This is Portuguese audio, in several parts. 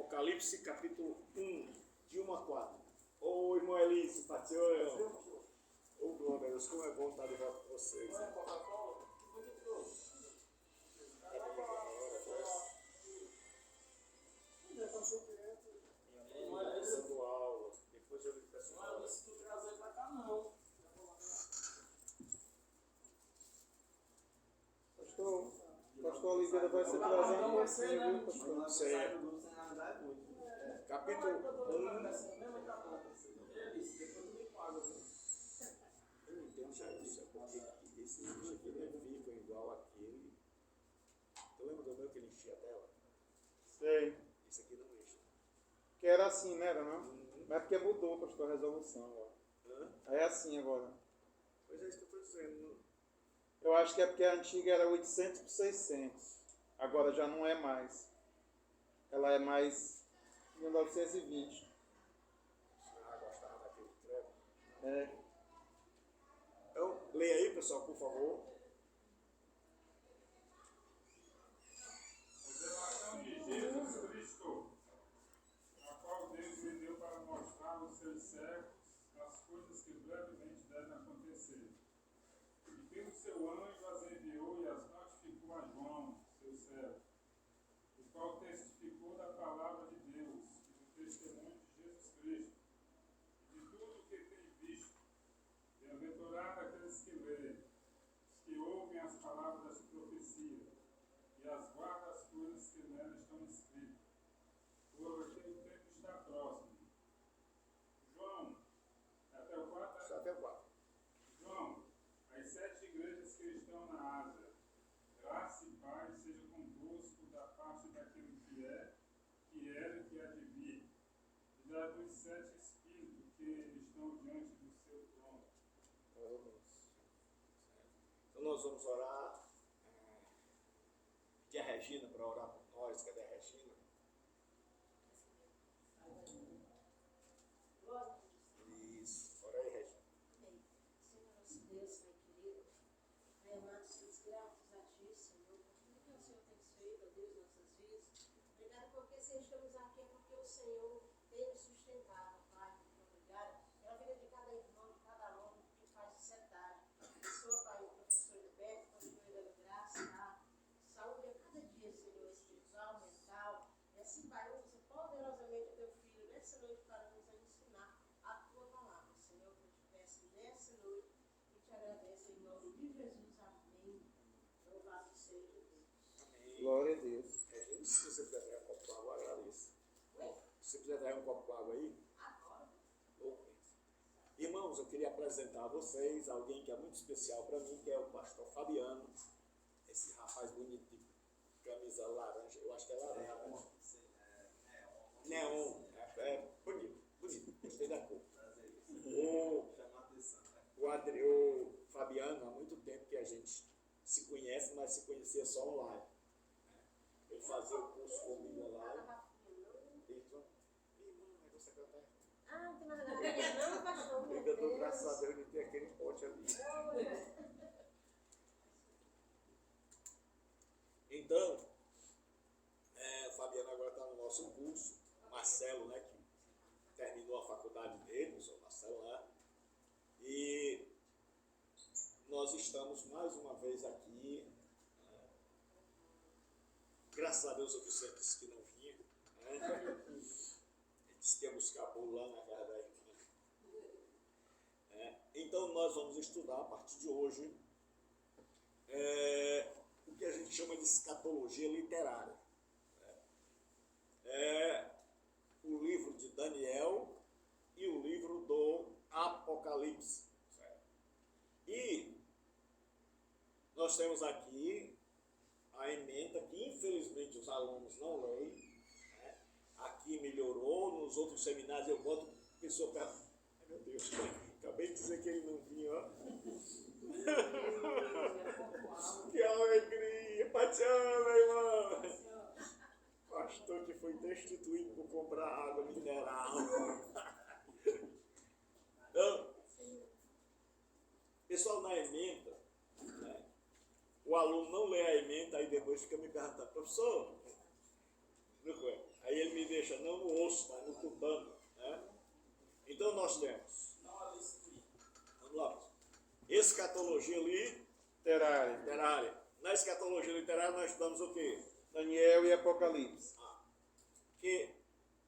Apocalipse capítulo 1, de 1 a 4. Ô irmão Elise, pastor. Ô glória a Deus, como é bom estar de volta com vocês. Não é Coca-Cola? O que trouxe? Minha mãe está dando aula. Depois eu lhe peço. Não, se tu trazer pra cá, não. Pastor Oliveira vai ser trazendo um pouquinho, pastor. Certo. Capítulo 1. Eu não entendo isso, porque esse bicho aqui não é vivo igual aquele. Tu lembra do meu que ele enchia a tela? Sei. Esse aqui não enche. Que era assim, né? Era, não? Mas é porque mudou, pastor, a resolução agora. É assim agora. Pois é isso que eu estou dizendo. Eu acho que é porque a antiga era 800 por 600. Agora já não é mais. Ela é mais 1920. Ah, gostava daquele credo. É. Então, leia aí, pessoal, por favor. Revelação de Jesus Cristo, a qual Deus lhe deu para mostrar aos seus servos as coisas que brevemente devem acontecer. E pelo seu anjo as enviou e as notificou a João, seu servo, o qual testificou da palavra de Deus e do testemunho de Jesus Cristo, e de tudo o que tem visto. Bem-aventurado aqueles que leem, os que ouvem as palavras dessa profecia, e as guardam as coisas que nela estão escritas, porque o tempo está próximo. João, até o 4? Só até o 4. João, as 7 igrejas que estão na Ásia, graça e paz seja convosco da parte daquele que é, que era e que há de vir, e da dos 7 espíritos que estão diante do seu trono. Então nós vamos orar. Pedir a Regina para orar por nós. Cadê a Regina? Isso. Ora aí, Regina. Amém. Senhor nosso Deus, Pai querido, Pai amado, somos gratos a Ti, Senhor, por tudo que o Senhor tem feito, ó Deus, em nossas vidas. Obrigado porque se estamos aqui, é porque o Senhor tem nos sustentado, Pai. Muito obrigado pela vida de cada irmão, de cada aluno que faz sociedade. Abençoa, Pai, o professor Roberto, continue dando graça, tá? Saúde a cada dia, Senhor, espiritual, mental. E assim, Pai, usa poderosamente o Teu Filho nessa noite para nos ensinar a Tua palavra. Senhor, eu te peço nessa noite e te agradeço em nome de Jesus. Amém. Louvado seja Deus. Amém. Glória a Deus. Regina, se você puder trazer um copo com água, agradeço. Oi? Se você puder trazer um copo com água aí. Agora. Irmãos, eu queria apresentar a vocês alguém que é muito especial para mim, que é o pastor Fabiano. Esse rapaz bonito de camisa laranja, eu acho que é laranja. Neon. É bonito, bonito. Gostei da cor. O Fabiano, há muito tempo que a gente se conhece, mas se conhecia só online. Ele fazia o curso comigo online. É você que eu tenho. Ah, não tem mais nada. Não, pastor. Eu dou graças a Deus de ter aquele pote ali. Então, o Fabiano agora está no nosso curso. Marcelo, né, que terminou a faculdade dele, o senhor Marcelo, né? E nós estamos mais uma vez aqui. Graças a Deus o Vicente disse que não vinha. Né? Ele disse que ia buscar bolo lá na casa da irmã. Então nós vamos estudar a partir de hoje o que a gente chama de escatologia literária. O livro de Daniel e o livro do Apocalipse. Certo? E nós temos aqui a ementa que infelizmente os alunos não leem. Né? Aqui melhorou, nos outros seminários eu boto pessoa para... Ai meu Deus, acabei de dizer que ele não vinha, ó. Que alegria! Patiana, meu irmão! Pastor que foi destituído por comprar água mineral. Então, pessoal, na ementa, né, o aluno não lê a ementa, aí depois fica me perguntando, professor, Aí ele me deixa não no osso, mas no tutano. Né? Então nós temos. Vamos lá. Escatologia literária. Na escatologia literária nós estudamos o quê? Daniel e Apocalipse. Que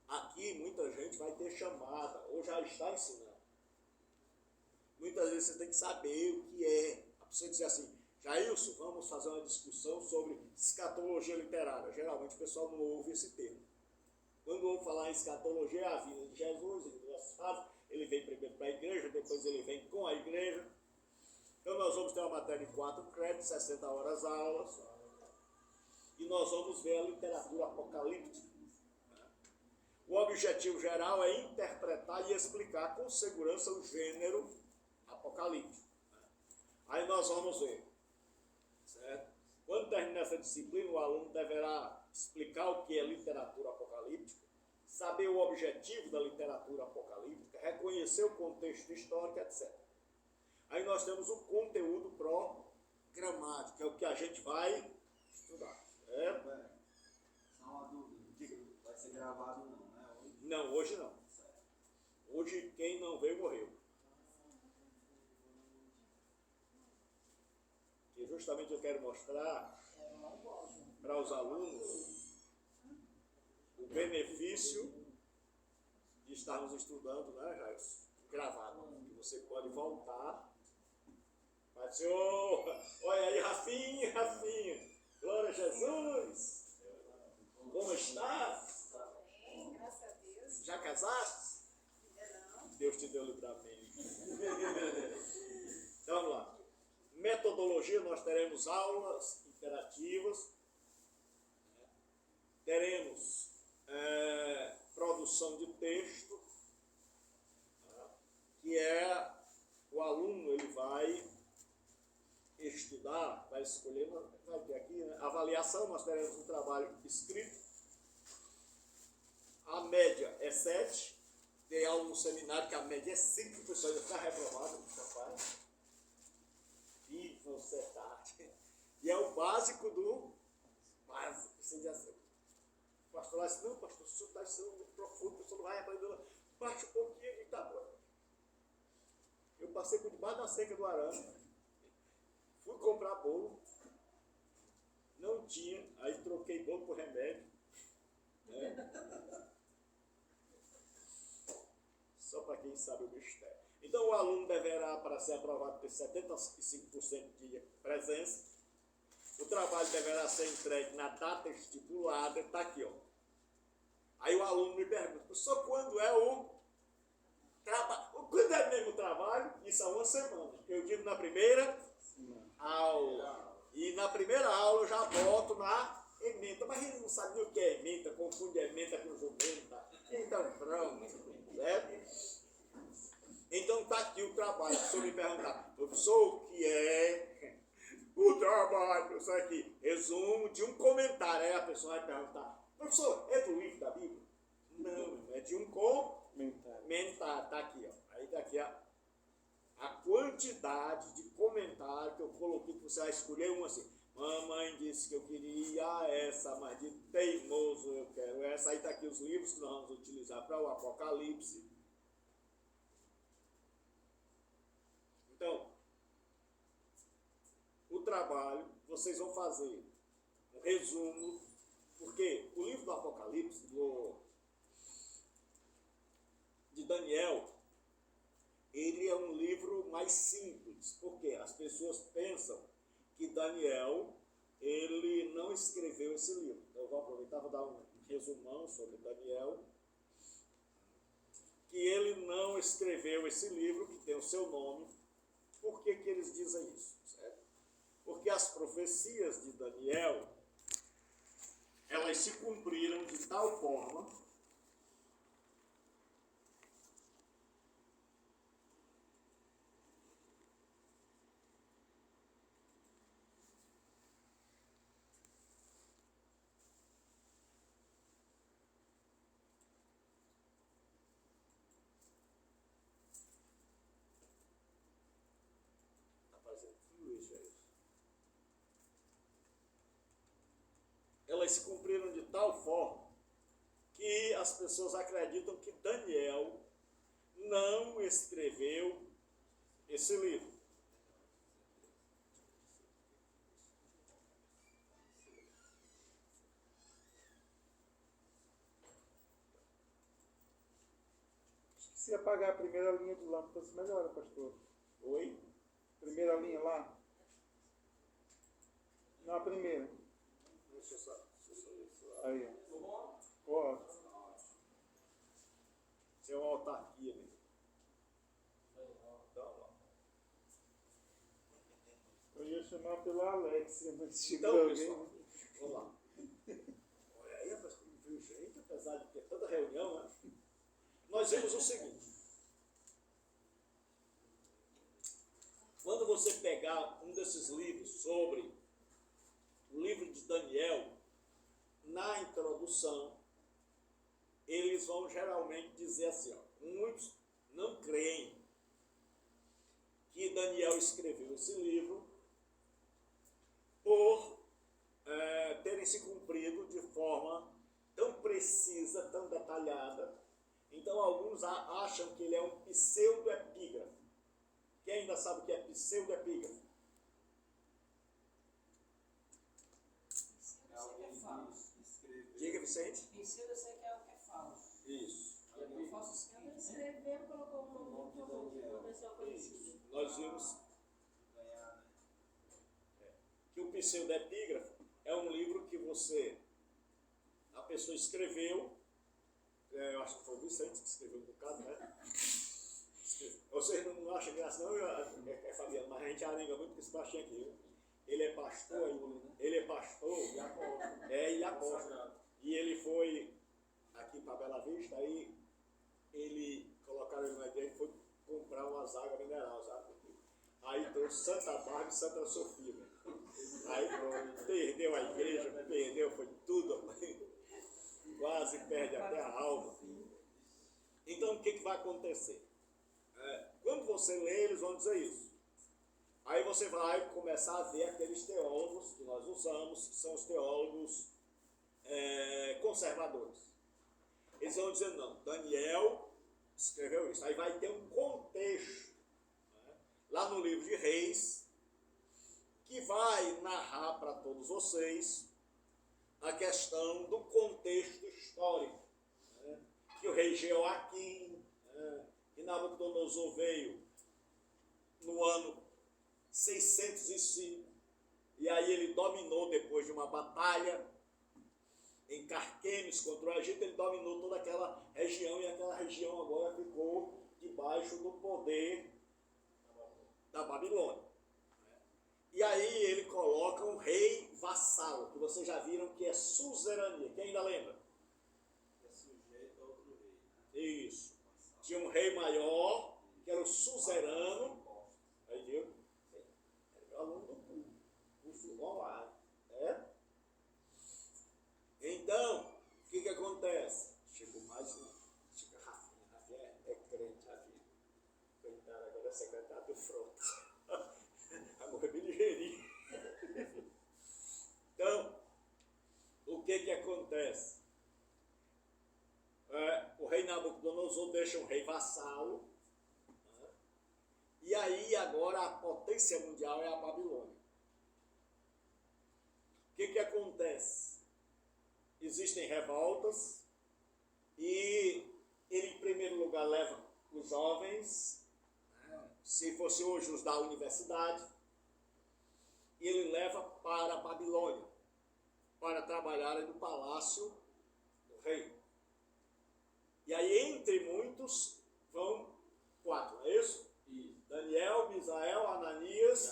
aqui muita gente vai ter chamada, ou já está ensinando. Muitas vezes você tem que saber o que é. A pessoa dizer assim, Jailson, vamos fazer uma discussão sobre escatologia literária. Geralmente o pessoal não ouve esse termo. Quando vamos falar em escatologia, é a vida de Jesus, ele vem primeiro para a igreja, depois ele vem com a igreja. Então nós vamos ter uma matéria de 4 créditos, 60 horas aulas, e nós vamos ver a literatura apocalíptica. O objetivo geral é interpretar e explicar com segurança o gênero apocalíptico. Aí nós vamos ver, certo? Quando terminar essa disciplina, o aluno deverá explicar o que é literatura apocalíptica, saber o objetivo da literatura apocalíptica, reconhecer o contexto histórico, etc. Aí nós temos o conteúdo programático, que é o que a gente vai estudar. Certo? Só uma dúvida. Vai ser gravado não, né? Não, hoje não. Hoje quem não veio morreu. Que justamente eu quero mostrar para os alunos o benefício de estarmos estudando, né, Jair? Gravado. Que você pode voltar. Vai dizer, olha aí, Rafinha. Glória a Jesus. Como estás? Bem, graças a Deus. Já casaste? Ainda não. Deus te deu livramento. Então vamos lá. Metodologia, nós teremos aulas interativas, teremos produção de texto, que é o aluno, ele vai estudar, vai escolher, vai ter aqui, né? Avaliação, nós teremos um trabalho escrito, a média é 7, tem aula no seminário que a média é 5, o pessoal ainda está reprovado, rapaz. E você tá. E é o básico do básico. Você diz assim, o pastor lá disse, não, pastor, o senhor está sendo muito profundo, o senhor não vai aprender, baixa um pouquinho e tá bom. Eu passei por debaixo da seca do arame, fui comprar bolo, não tinha, aí troquei bolo por remédio. Né? Só para quem sabe o mistério. Então o aluno deverá, para ser aprovado, ter 75% de presença. O trabalho deverá ser entregue na data estipulada, está aqui, ó. Aí o aluno me pergunta, professor, quando é o trabalho? Quando é mesmo o trabalho? Isso há uma semana. Eu digo na primeira aula. E na primeira aula eu já boto na ementa. Mas ele não sabe nem o que é ementa, confunde ementa com jumenta. Então pronto. Certo? Então está aqui o trabalho. Se eu me perguntar, professor, o que é o trabalho? Isso aqui, resumo de um comentário. Aí a pessoa vai perguntar, professor, é do livro da Bíblia? Não, é de um comentário. Está aqui, ó. Aí está aqui a quantidade de comentário que eu coloquei, que você vai escolher um assim. Mamãe disse que eu queria essa, mas de teimoso eu quero essa. Aí está aqui os livros que nós vamos utilizar para o Apocalipse. Então, o trabalho, vocês vão fazer um resumo, porque o livro do Apocalipse, de Daniel, ele é um livro mais simples, porque as pessoas pensam que Daniel, ele não escreveu esse livro. Então, eu vou aproveitar e vou dar um resumão sobre Daniel, que ele não escreveu esse livro, que tem o seu nome. Por que eles dizem isso? Certo? Porque as profecias de Daniel, elas se cumpriram de tal forma elas se cumpriram de tal forma que as pessoas acreditam que Daniel não escreveu esse livro. Se apagar a primeira linha de lâmpadas, melhora, pastor. Oi? Primeira linha lá. Não, a primeira. Deixa eu só ver isso. Aí, ó. Isso é uma autarquia, né? Então, ó. Eu ia chamar pela Alexia, mas chegou Então, alguém. pessoal, vamos lá. Olha aí, rapaz, como viu gente, apesar de ter tanta reunião, né? Nós vemos o seguinte. Quando você pegar um desses livros sobre o livro de Daniel, na introdução, eles vão geralmente dizer assim, ó, muitos não creem que Daniel escreveu esse livro por terem se cumprido de forma tão precisa, tão detalhada. Então, alguns acham que ele é um pseudoepígrafo. Quem ainda sabe o que é pseudoepígrafo? Diga, Vicente. Pseudo eu sei que é o que é falso. Isso. O falso escândalo escreveu, colocou o nome do famoso, uma pessoa conhecida. Nós vimos que o pseudoepígrafo é um livro que a pessoa escreveu, eu acho que foi o Vicente que escreveu um bocado, né? Vocês não acham graça não, Fabiano, mas a gente arenga muito com esse baixinho aqui, viu? Ele é pastor, e apóstolo. E ele foi aqui para Bela Vista, aí ele colocaram ele na igreja e foi comprar umas águas minerais, sabe? Aí trouxe Santa Bárbara e Santa Sofia, né? Aí pronto, perdeu a igreja, foi tudo, quase perde até a alma. Então o que vai acontecer? Quando você lê, eles vão dizer isso. Aí você vai começar a ver aqueles teólogos que nós usamos, que são os teólogos conservadores. Eles vão dizer, não, Daniel escreveu isso. Aí vai ter um contexto, né, lá no livro de Reis, que vai narrar para todos vocês a questão do contexto histórico. Né, que o rei Jeoaquim, que Nabucodonosor veio no ano 605, e aí ele dominou depois de uma batalha em Carquemes contra o Egito, ele dominou toda aquela região, e aquela região agora ficou debaixo do poder da Babilônia. E aí ele coloca um rei vassalo, que vocês já viram que é suzerania. Quem ainda lembra? É sujeito a outro rei. Isso. Tinha um rei maior, que era o suzerano. Aí viu? Era o aluno do curso, vamos lá. Então, o que acontece? Chegou mais um. Chega Rafinha é crente, Rafinha. Coitado, agora é secretário do Frota. Agora é ligeirinho. Então, o que acontece? O rei Nabucodonosor deixa um rei vassalo, né? E aí agora a potência mundial é a Babilônia. O que acontece? Existem revoltas e ele em primeiro lugar leva os jovens, se fosse hoje os da universidade, e ele leva para a Babilônia, para trabalharem no palácio do rei. E aí, entre muitos, vão 4, não é isso? Daniel, Misael, Ananias e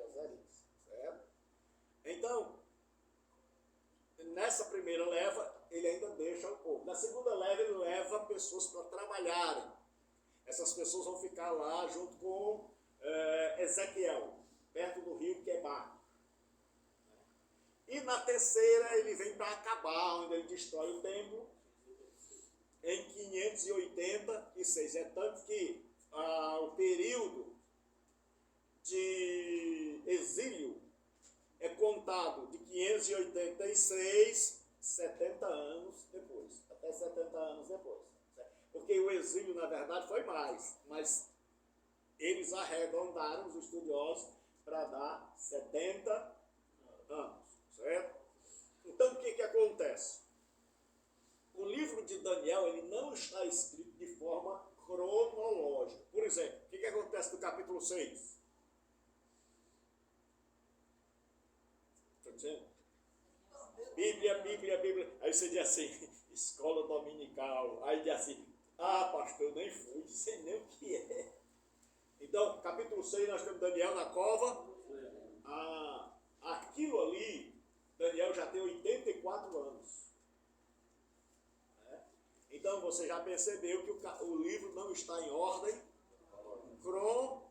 Azarias. Certo? Então, nessa primeira leva, ele ainda deixa o povo. Na segunda leva, ele leva pessoas para trabalharem. Essas pessoas vão ficar lá junto com Ezequiel, perto do rio Quebar. E na terceira, ele vem para acabar, onde ele destrói o templo, em 586. É tanto que o período de exílio é contado de 586, 70 anos depois. até 70 anos depois. Certo? Porque o exílio, na verdade, foi mais, mas eles arredondaram, os estudiosos, para dar 70 anos. Certo? Então, o que acontece? O livro de Daniel ele não está escrito de forma cronológica. Por exemplo, o que acontece no capítulo 6? Está dizendo? Bíblia. Aí você diz assim, escola dominical. Aí diz assim, pastor, eu nem fui, sei nem o que é. Então, capítulo 6, nós temos Daniel na cova. Aquilo ali, Daniel já tem 84 anos. Então, você já percebeu que o livro não está em ordem cronológica.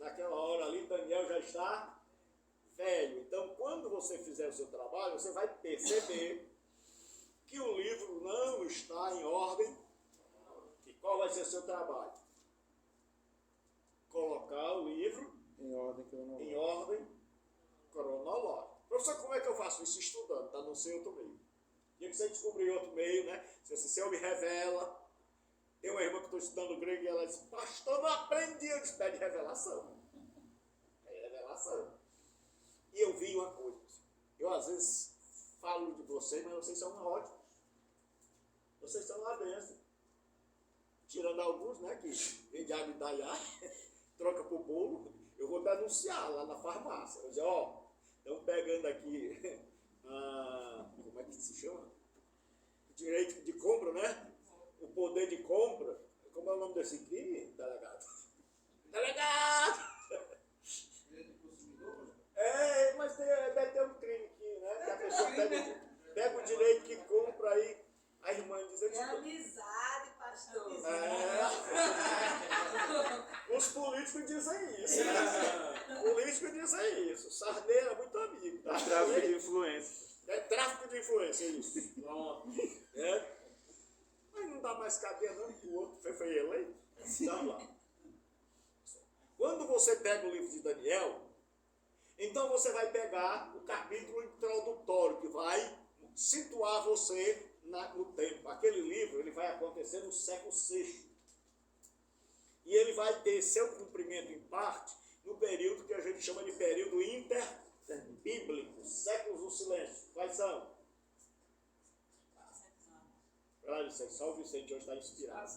Naquela hora ali, Daniel já está velho. Então, quando você fizer o seu trabalho, você vai perceber que o livro não está em ordem. E qual vai ser o seu trabalho? Colocar o livro Em ordem cronológica. Professor, como é que eu faço isso? Estudando, está no seu outro meio. E você descobrir outro meio, né? Se o Senhor me revela. Tem uma irmã que estou estudando grego e ela diz, pastor, não aprendi. Eu disse, pede revelação. É revelação. E eu vi uma coisa. Eu às vezes falo de vocês, mas vocês são ótimos. Vocês são uma bênção. Tirando alguns, né, que vem de Abidaiá, troca por bolo. Eu vou denunciar lá na farmácia. Eu vou dizer, estão pegando aqui, como é que se chama? Direito de compra, né? O poder de compra. Como é o nome desse crime, delegado? Delegado! Mas deve ter um crime aqui, né? Que a pessoa pega o direito que compra aí. A irmã diz... É amizade, pastor. Os políticos dizem isso. Políticos dizem isso. Sarney é muito amigo. Tá? Tráfico de influência. É tráfico de influência, isso. Pronto. Mas não dá mais cadeia não, que o outro foi eleito. Então lá. Quando você pega o livro de Daniel, então você vai pegar o capítulo introdutório, que vai situar você no tempo. Aquele livro ele vai acontecer no século VI. E ele vai ter seu cumprimento em parte no período que a gente chama de período interbíblico, séculos do silêncio. Quais são? Só o Vicente hoje está inspirado.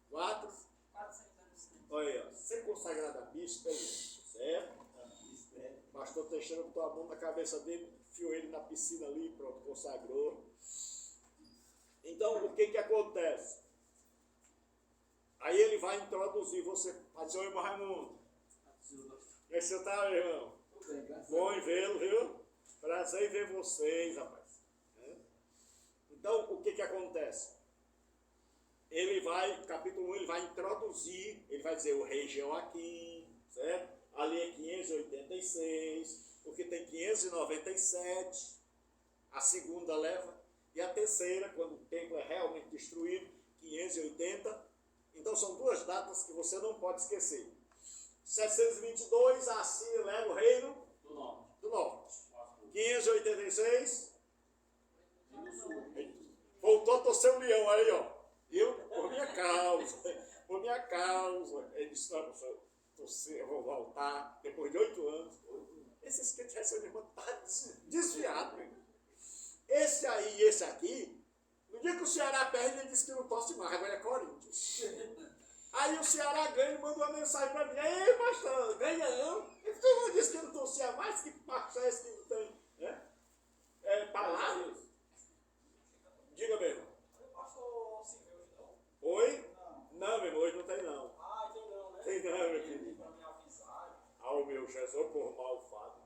4? Olha aí, ser consagrado a bispo é isso, certo? Pastor Teixeira botou a mão na cabeça dele, enfiou ele na piscina ali, pronto, consagrou. Então, o que acontece? Aí ele vai introduzir você. Pode ser o irmão Raimundo. Como é que você está, meu irmão? Bom em vê-lo, viu? Prazer em ver vocês, rapaz. Então, o que acontece? Ele vai, capítulo 1, ele vai introduzir, ele vai dizer o rei Joaquim, certo? Ali é 586, porque tem 597, a segunda leva, e a terceira, quando o templo é realmente destruído, 580. Então são duas datas que você não pode esquecer. 722, a Síria leva o reino do norte. 586, voltou a torcer o leão aí, Eu, por minha causa, ele disse, não, eu vou voltar, depois de 8 anos. Esse esquete recebe irmão está desviado. Esse aí e esse aqui, no dia que o Ceará perde, ele disse que não torce mais, agora é Corinthians. Aí o Ceará ganha e mandou uma mensagem para mim, ei, pastor, ganhamos. Ele não disse que não torcia mais, que pastor é esse que não tem, né? Palavras. Diga mesmo. Pastor Silvio hoje não? Oi? Não, meu irmão, hoje não tem não. Então não, né? Tem não, meu filho. Para me avisar. O meu Jesus por malvado.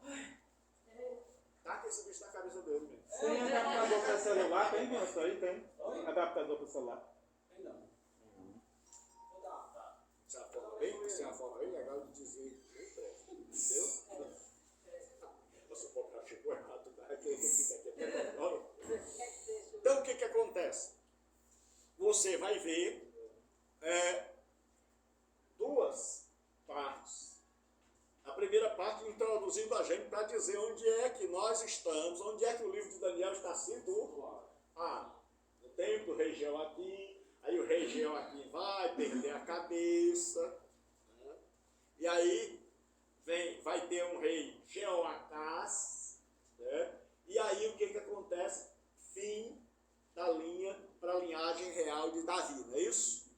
Tá com esse bicho na cabeça dele mesmo. Tem adaptador para celular? Tem, pastor? Aí tem. Adaptador para celular. Tem não. Isso é uma forma bem legal de dizer que não presta. Entendeu? Você pode achar que chegou errado, tá? Então, o que acontece? Você vai ver duas partes. A primeira parte introduzindo a gente para dizer onde é que nós estamos, onde é que o livro de Daniel está situado. tempo do rei Jeoaquim, aí o rei Jeoaquim vai perder a cabeça, né? E aí vai ter um rei Jeoacás, né? E aí o que acontece? Fim da linha para a linhagem real de Davi, não é isso?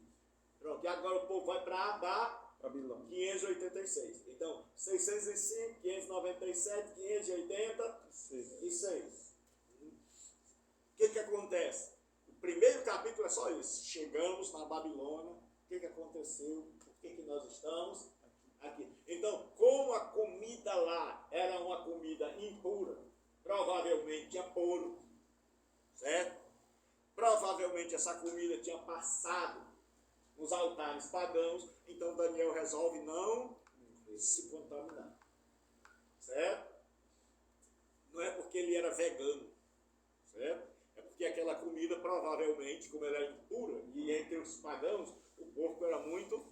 Pronto, e agora o povo vai para Babilônia. 586. Então, 605, 597, 586. O que acontece? O primeiro capítulo é só isso. Chegamos na Babilônia. O que aconteceu? Por que nós estamos aqui? Então, como a comida lá era uma comida impura, provavelmente tinha porco, certo? Provavelmente essa comida tinha passado nos altares pagãos, então Daniel resolve não se contaminar, certo? Não é porque ele era vegano, certo? É porque aquela comida provavelmente, como ela era impura, e entre os pagãos, o porco era muito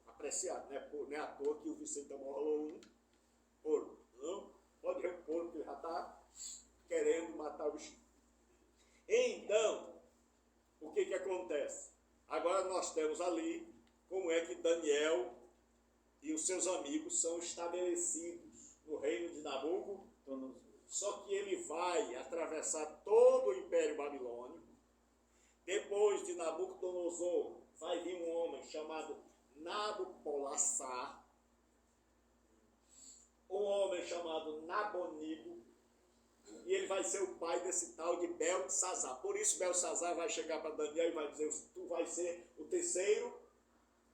apreciado, né? Não é à toa que o Vicente amolou um porco, não? Pode ver o porco que já está querendo matar o bichinho. Então, o que acontece? Agora nós temos ali como é que Daniel e os seus amigos são estabelecidos no reino de Nabucodonosor. Só que ele vai atravessar todo o Império Babilônico. Depois de Nabucodonosor, vai vir um homem chamado Nabopolassar, um homem chamado Nabonido, e ele vai ser o pai desse tal de Beltesazar. Por isso Beltesazar vai chegar para Daniel e vai dizer: tu vai ser o terceiro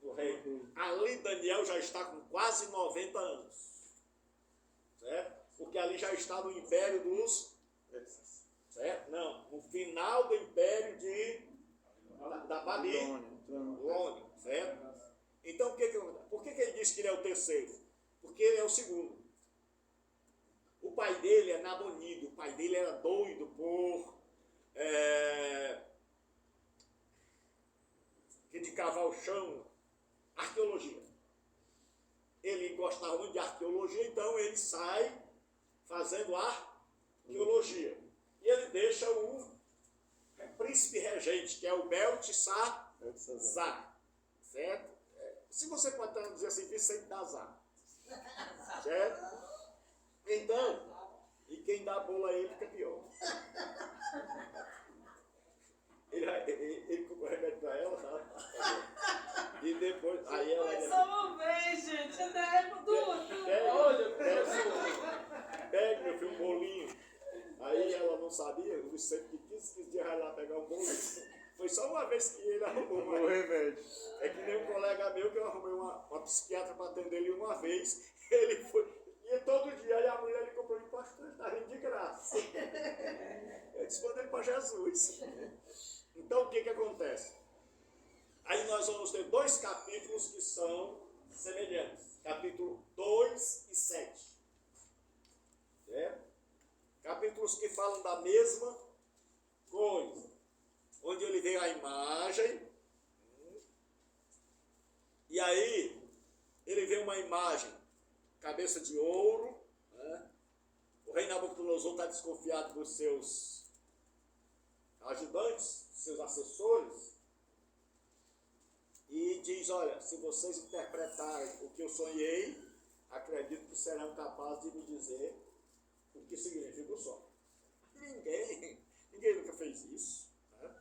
do reino. Ali Daniel já está com quase 90 anos. Certo? Porque ali já está no império dos... Certo? Não, no final do império da Babilônia. Certo? Então, por que ele diz que ele é o terceiro? Porque ele é o segundo. O pai dele é Nabonido, o pai dele era doido por de cavar o chão, arqueologia. Ele gostava muito de arqueologia, então ele sai fazendo arqueologia. E ele deixa o príncipe regente, que é o Beltesazar, certo? Se você pode dizer assim, Vicente Dazar, certo? Então, e quem dá a bola a ele fica pior. Ele comprou remédio pra ela, sabe? E depois, aí ela... Foi só uma vez, gente, até Pega, meu filho, um bolinho. Aí ela não sabia, o Vicente que 15 dias vai lá pegar um bolinho. Foi só uma vez que ele arrumou um remédio. É que nem um colega meu que eu arrumei uma psiquiatra para atender ele uma vez. Ele foi... E todo dia aí a mulher lhe comprou um pastor, está vindo de graça. Eu disse, manda ele para Jesus. Então o que acontece? Aí nós vamos ter dois capítulos que são semelhantes. Capítulo 2 e 7. Certo? Capítulos que falam da mesma coisa. Onde ele vê a imagem. E aí ele vê uma imagem, cabeça de ouro, né? O rei Nabucodonosor está desconfiado dos seus ajudantes, seus assessores, e diz: olha, se vocês interpretarem o que eu sonhei, acredito que serão capazes de me dizer o que significa o sonho. Ninguém nunca fez isso, né?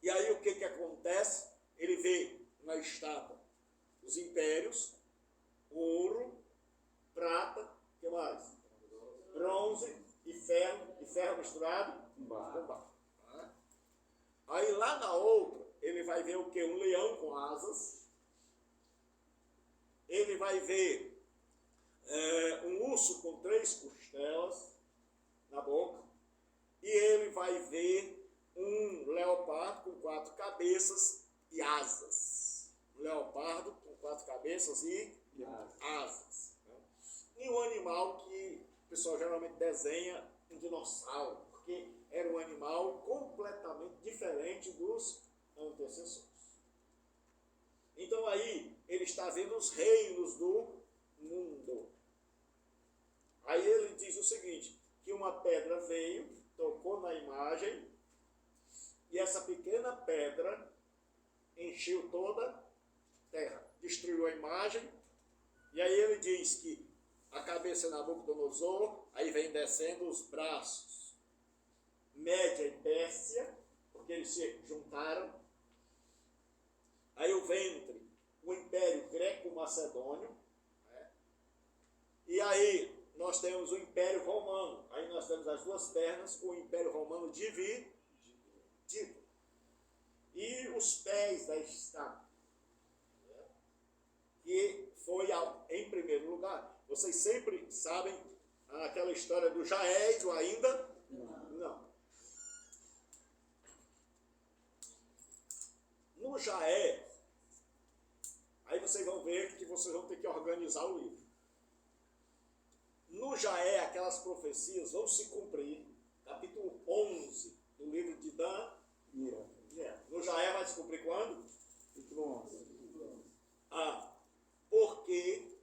E aí o que acontece? Ele vê uma estátua dos impérios, ouro, prata, o que mais? Bronze e ferro misturado com barro. Aí lá na outra, ele vai ver o que? Um leão com asas. Ele vai ver um urso com 3 costelas na boca. E ele vai ver um leopardo com 4 cabeças e asas. Um leopardo com 4 cabeças e asas. Né? E um animal que o pessoal geralmente desenha um dinossauro, porque era um animal completamente diferente dos antecessores. Então aí ele está vendo os reinos do mundo. Aí ele diz o seguinte, que uma pedra veio, tocou na imagem E essa pequena pedra encheu toda a terra, destruiu a imagem. E aí ele diz que a cabeça é Nabucodonosor, aí vem descendo os braços, Média e Pérsia, porque eles se juntaram. Aí o ventre, o Império Greco-Macedônio, né? E aí nós temos o Império Romano. Aí nós temos as duas pernas, o Império Romano dividido. E os pés da estátua, que foi em primeiro lugar. Vocês sempre sabem aquela história do já és ou ainda? Não. No já é, aí vocês vão ver que vocês vão ter que organizar o livro. No já é, aquelas profecias vão se cumprir. Capítulo 11 do livro de Daniel. No já é vai se cumprir quando? Capítulo 11. Porque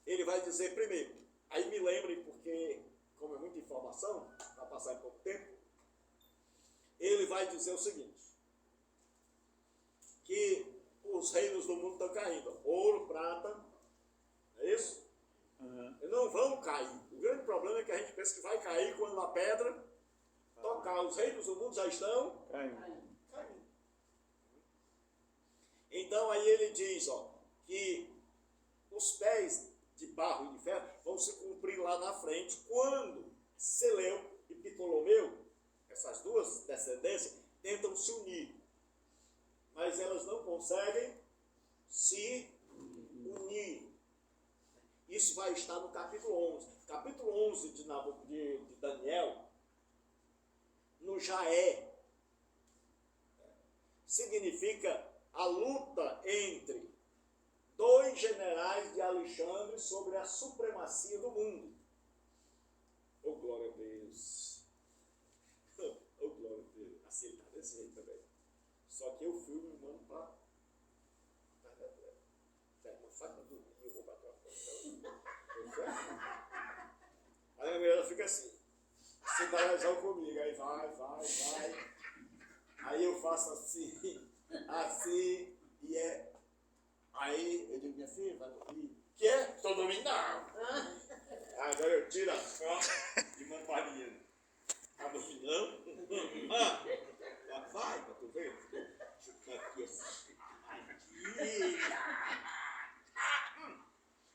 ele vai dizer primeiro, aí me lembrem, porque como é muita informação, vai passar em pouco tempo, ele vai dizer o seguinte, que os reinos do mundo estão caindo, ouro, prata, é isso? Eles não vão cair. O grande problema é que a gente pensa que vai cair quando a pedra tocar. Os reinos do mundo já estão caindo. Então aí ele diz, que os pés de barro e de ferro vão se cumprir lá na frente quando Seleu e Ptolomeu, essas duas descendências, tentam se unir. Mas elas não conseguem se unir. Isso vai estar no capítulo 11. Capítulo 11 de Daniel, no Jaé, significa a luta entre dois generais de Alexandre sobre a supremacia do mundo. Oh, glória a Deus. Oh, glória a Deus. Assim ele está desse jeito também. Só que eu fui me mando para uma faca do Rio, eu vou bater uma foto. Aí a mulher fica assim, sinalizando comigo, aí vai. Aí eu faço assim, e é. Aí eu digo, minha filha, vai dormir. Que é? Estou dormindo, não. Agora eu tiro a foto e mando para a menina. Está dormindo, não? Vai, para tu ver. Aqui assim.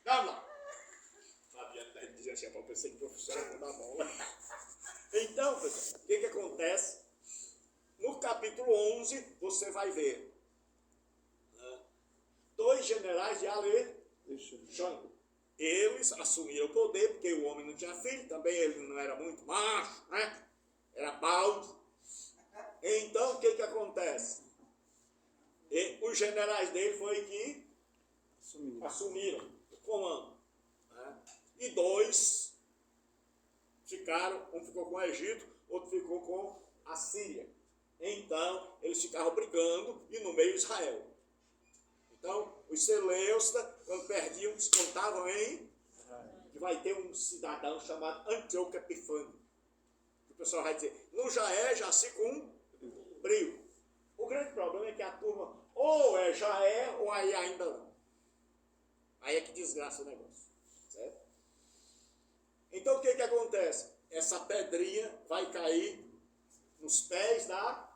Vamos lá. Fabiana dizia assim, eu pensei que o professor da bola. Então, pessoal, o que acontece? No capítulo 11, você vai ver dois generais de Alexandre. Eles assumiram o poder, porque o homem não tinha filho, também ele não era muito macho, né? Era balde. Então, o que acontece? Os generais dele foi que assumiram o comando. Né? E dois ficaram, um ficou com o Egito, outro ficou com a Síria. Então, eles ficavam brigando e no meio Israel. Então, os Seleucidas, quando perdiam, descontavam em que vai ter um cidadão chamado Antíoco Epifânio. O pessoal vai dizer, no já se cumpriu. O grande problema é que a turma ou já é ou aí ainda não. Aí é que desgraça o negócio. Certo? Então, o que acontece? Essa pedrinha vai cair nos pés da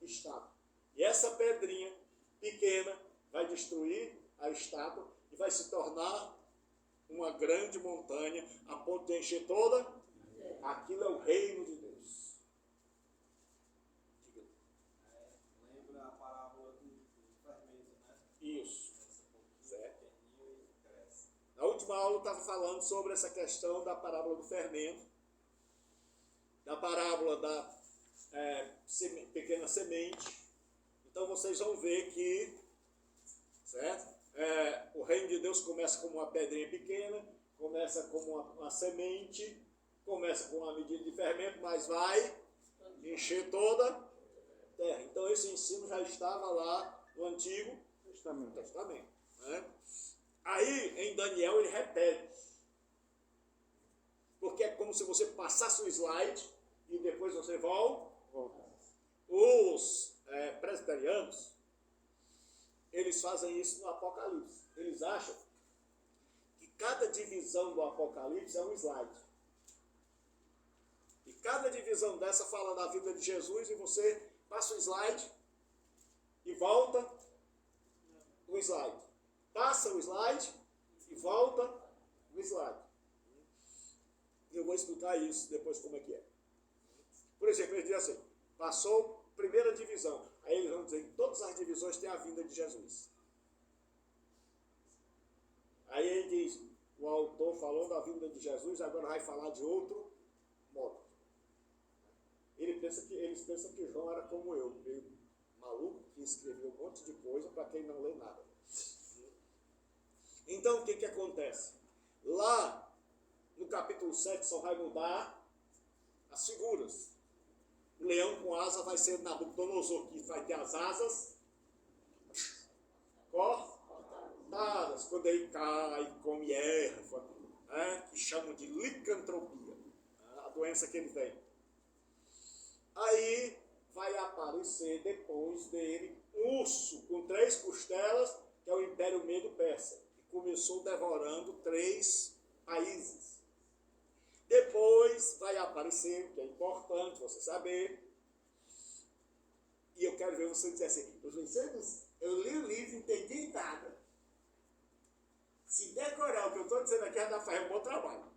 estátua. E essa pedrinha pequena vai destruir a estátua e vai se tornar uma grande montanha a ponto de encher toda. Aquilo é o reino de Deus. Diga. Lembra a parábola do fermento, né? Isso. Certo. Na última aula eu estava falando sobre essa questão da parábola do fermento, da parábola da pequena semente. Então vocês vão ver que, certo? O reino de Deus começa como uma pedrinha pequena, começa como uma semente, começa com uma medida de fermento, mas vai encher toda a terra. Então esse ensino já estava lá no Antigo Testamento. Né? Aí em Daniel ele repete, porque é como se você passasse o slide e depois você volta. Volta. Os presbiterianos, eles fazem isso no Apocalipse. Eles acham que cada divisão do Apocalipse é um slide. E cada divisão dessa fala da vida de Jesus e você passa o slide e volta o slide. Passa o slide e volta o slide. Eu vou explicar isso depois como é que é. Por exemplo, ele diz assim, passou primeira divisão. Aí eles vão dizer que todas as divisões têm a vinda de Jesus. Aí ele diz, o autor falou da vinda de Jesus, agora vai falar de outro modo. Eles pensam que João era como eu, meio maluco, que escreveu um monte de coisa para quem não lê nada. Então, o que acontece? Lá, no capítulo 7, só vai mudar as figuras. O leão com asa vai ser Nabucodonosor, que vai ter as asas cortadas. Quando ele cai, come erva, que chamam de licantropia, a doença que ele tem. Aí vai aparecer depois dele um urso com 3 costelas, que é o Império Medo-Persa, que começou devorando 3 países. Depois vai aparecer, que é importante você saber, e eu quero ver você dizer assim, eu li o livro e entendi nada. Se decorar o que eu estou dizendo aqui, vai fazer um bom trabalho.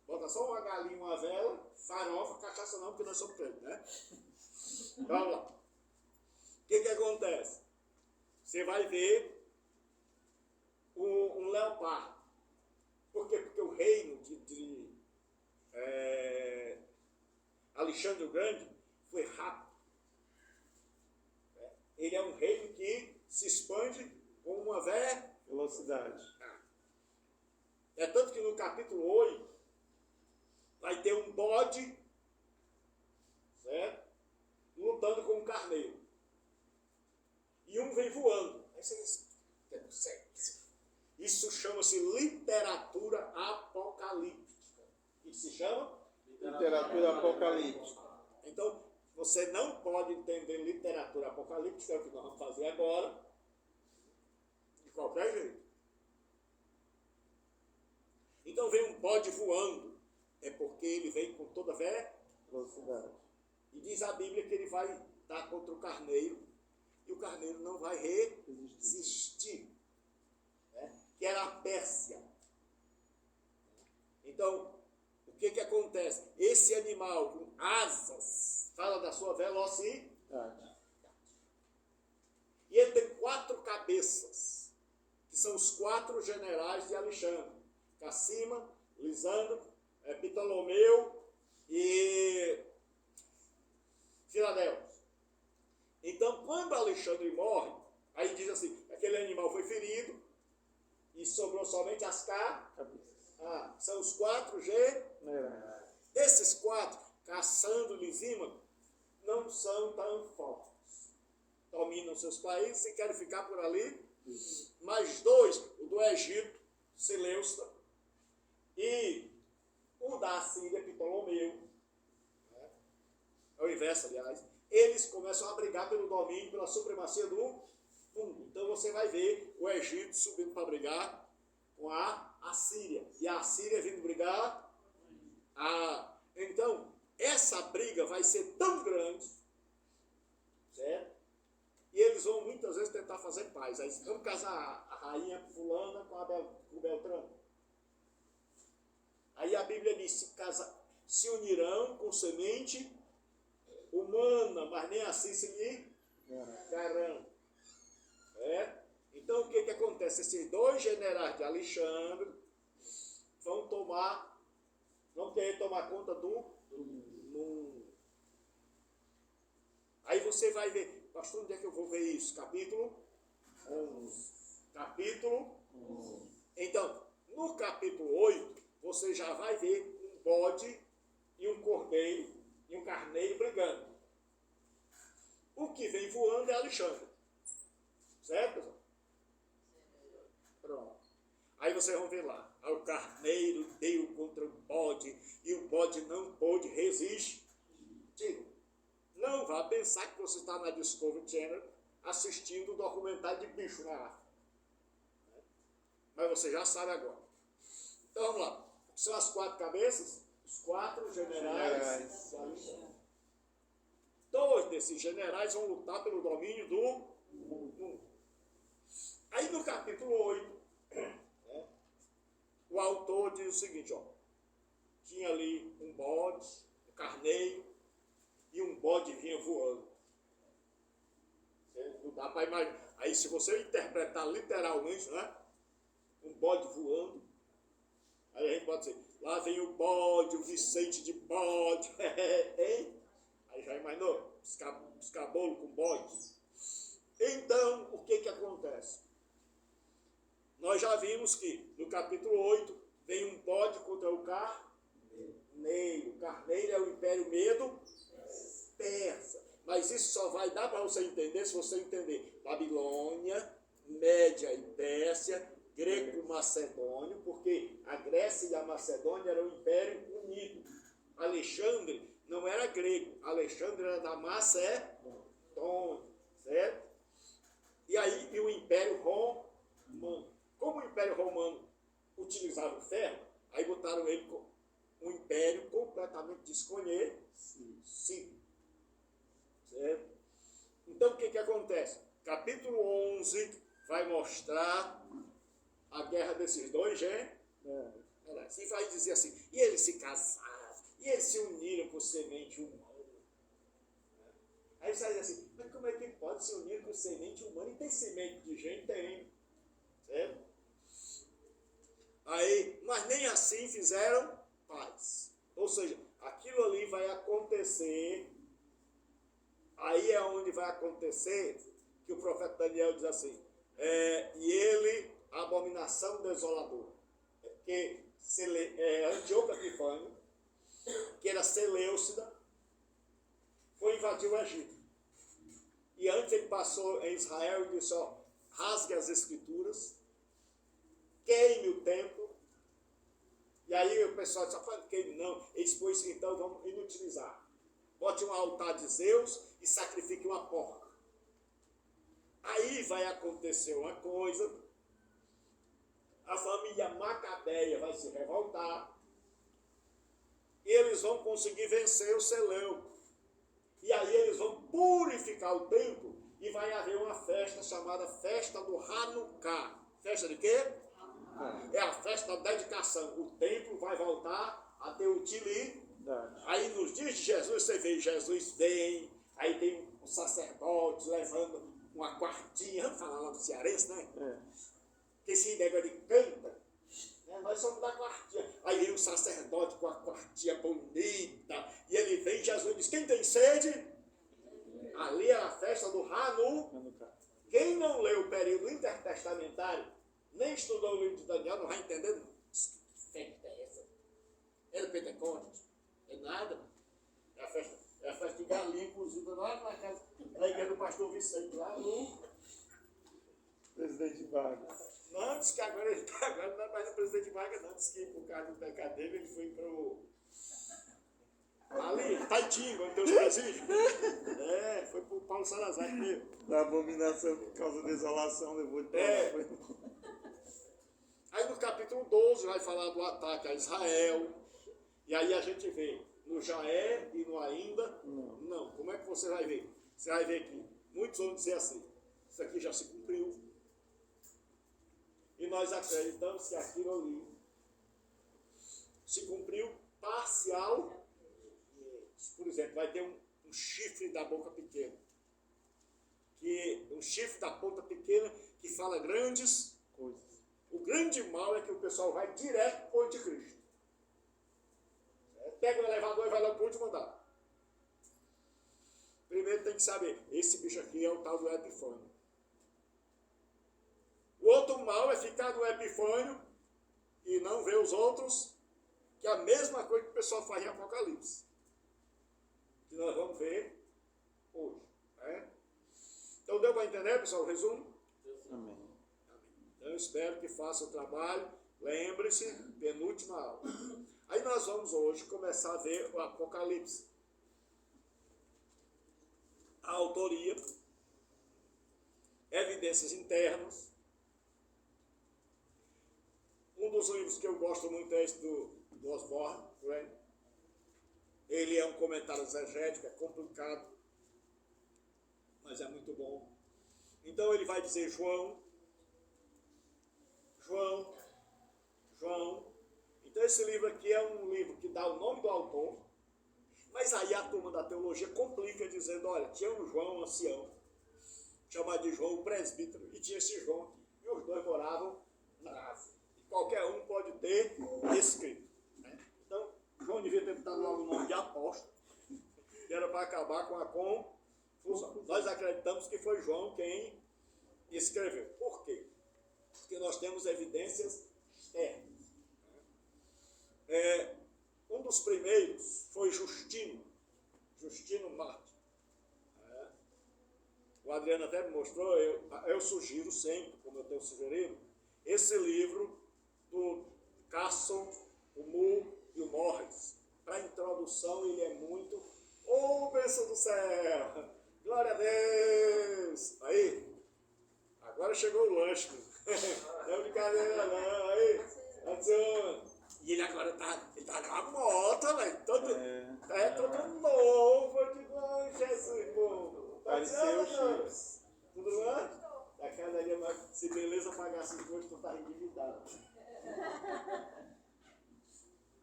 Bota só uma galinha, uma vela, farofa, cachaça não, porque nós somos crentes, né? Vamos lá. O que acontece? Você vai ver um leopardo. Por quê? Porque o reino de Alexandre o Grande foi rápido. Ele é um reino que se expande com uma Velocidade. É tanto que no capítulo 8 vai ter um bode, certo? Lutando com um carneiro. E um vem voando. Aí você diz, isso chama-se literatura apocalíptica. O que se chama? Literatura apocalíptica. Então, você não pode entender literatura apocalíptica, é o que nós vamos fazer agora, de qualquer jeito. Então vem um bode voando, é porque ele vem com toda velocidade. E diz a Bíblia que ele vai dar contra o carneiro, e o carneiro não vai resistir. Que era a Pérsia. Então, o que acontece? Esse animal com asas fala da sua velocidade. E ele tem 4 cabeças, que são os 4 generais de Alexandre. Cassima, Lisandro, Ptolomeu e Filadelfos. Então, quando Alexandre morre, aí diz assim, aquele animal foi ferido, e sobrou somente as cabeças. São os 4 generais. Esses 4, Cassandro e Lisímaco, não são tão fortes. Dominam seus países e querem ficar por ali. Mais 2, o do Egito, Seleusta, e o da Assíria, Ptolomeu. É o inverso, aliás. Eles começam a brigar pelo domínio, pela supremacia do mundo. Então você vai ver o Egito subindo para brigar com a Assíria. E a Assíria vindo brigar. Então, essa briga vai ser tão grande, certo? E eles vão muitas vezes tentar fazer paz. Aí vamos casar a rainha fulana com o Beltrano. Aí a Bíblia diz, se unirão com semente humana, mas nem assim se ligarão. Então o que acontece? Esses 2 generais de Alexandre vão querer tomar conta do mundo. Aí você vai ver, pastor, onde é que eu vou ver isso? Capítulo 11. Capítulo 11. Então, no capítulo 8, você já vai ver um bode e um cordeiro e um carneiro brigando. O que vem voando é Alexandre. Certo, pessoal? Pronto. Aí vocês vão ver lá. Aí o carneiro deu contra o bode e o bode não pôde você está na Discovery Channel assistindo o documentário de bicho na África. Mas você já sabe agora. Então vamos lá. São as 4 cabeças, os 4 generais. 2 desses generais vão lutar pelo domínio do mundo. Aí no capítulo 8, o autor diz o seguinte, ó. Tinha ali um bode, um carneiro, e um bode vinha voando. Não dá para imaginar. Aí se você interpretar literalmente, né? Um bode voando, aí a gente pode dizer, lá vem o bode, o Vicente de bode, hein? Aí já imaginou? Escabolo com bode. Então, o que acontece? Nós já vimos que no capítulo 8 vem um bode contra o carneiro. O carneiro é o Império Medo Persa. Mas isso só vai dar para você entender se você entender Babilônia, Média e Pérsia, Greco-Macedônio, porque a Grécia e a Macedônia eram um império unido. Alexandre não era grego, Alexandre era da Macedônia, certo? E aí o Império Romano. Como o Império Romano utilizava o ferro, aí botaram ele como um império completamente desconhecido. Certo? Então o que acontece? Capítulo 11 vai mostrar a guerra desses 2 generais. E vai dizer assim, e eles se casaram, e eles se uniram com semente humana. Aí você vai dizer assim, mas como é que pode se unir com semente humana? E tem semente de gente? Tem. Certo? Aí, mas nem assim fizeram paz. Ou seja, aquilo ali vai acontecer. Aí é onde vai acontecer que o profeta Daniel diz assim, e ele, a abominação desoladora. Porque Antíoco Epifânio, que era Seleucida, foi invadir o Egito. E antes ele passou em Israel e disse, ó, rasgue as escrituras, queime o templo. E aí o pessoal disse, rapaz, queime não. Eles pôs, então vamos inutilizar. Bote um altar de Zeus e sacrifique uma porca. Aí vai acontecer uma coisa, a família Macabeia vai se revoltar, e eles vão conseguir vencer o Seleuco. E aí eles vão purificar o templo, e vai haver uma festa chamada Festa do Hanukkah. Festa de quê? É a festa da dedicação. O templo vai voltar a ter utilidade. Aí nos dias de Jesus, você vê, Jesus vem, aí tem um sacerdote levando uma quartinha, vamos falar lá do cearense, né? Que esse negócio de canta, né? Nós somos da quartinha. Aí vem um sacerdote com a quartinha bonita, e ele vem, Jesus diz, quem tem sede? Ali é a festa do Hanukkah. Quem não leu o período intertestamentário, nem estudou o livro de Daniel, não vai entender. Que festa é essa? É do Pentecostes? É nada. É a festa de galinha cozida lá na casa, na igreja do pastor Vicente, lá no Presidente Vargas. Não, diz que agora ele está agora não é mais o presidente Vargas, não. Diz que por causa do pecado dele, ele foi ali, Taitinga, onde tem os presídios. Foi pro Paulo Salazar mesmo. Da abominação que causa desolação, levou de Aí no capítulo 12 vai falar do ataque a Israel. E aí a gente vê no já é e no ainda. Não. Como é que você vai ver? Você vai ver que muitos vão dizer assim, isso aqui já se cumpriu. E nós acreditamos que aquilo ali se cumpriu parcial. Por exemplo, vai ter um chifre da boca pequena. Um chifre da ponta pequena que fala grandes coisas. O grande mal é que o pessoal vai direto para o anticristo. Pega o elevador e vai lá para o último andar. Primeiro tem que saber, esse bicho aqui é o tal do Epifânio. O outro mal é ficar no Epifânio e não ver os outros, que é a mesma coisa que o pessoal faz em Apocalipse. Que nós vamos ver hoje. Então deu para entender, pessoal, o resumo? Amém. Então eu espero que faça o trabalho. Lembre-se, penúltima aula. Aí nós vamos hoje começar a ver o Apocalipse. a autoria, evidências internas. Um dos livros que eu gosto muito é esse do Osborne, né? Ele é um comentário exegético, é complicado, mas é muito bom. Então ele vai dizer João. Então esse livro aqui é um livro que dá o nome do autor, mas aí a turma da teologia complica dizendo, olha, tinha um João ancião, chamado de João o presbítero, e tinha esse João aqui, e os dois moravam na Ásia. E qualquer um pode ter escrito, né? Então, João devia ter dado logo o nome de apóstolo, que era para acabar com a confusão. Nós acreditamos que foi João quem escreveu. Por quê? Porque nós temos evidências externas. Um dos primeiros foi Justino Mártir. O Adriano até me mostrou, eu sugiro sempre, como eu tenho sugerido, esse livro do Carson, o Moore e o Morris. Para introdução ele é muito, bênção do céu, glória a Deus. Aí, agora chegou o lanche, não é brincadeira não, aí, atenção. E ele agora tá numa moto, velho, todo novo, eu digo, ai, Jesus, pô. Pareceu o Chips. Tudo bem? A cada dia mais, se beleza pagasse os dois, tu tá endividado.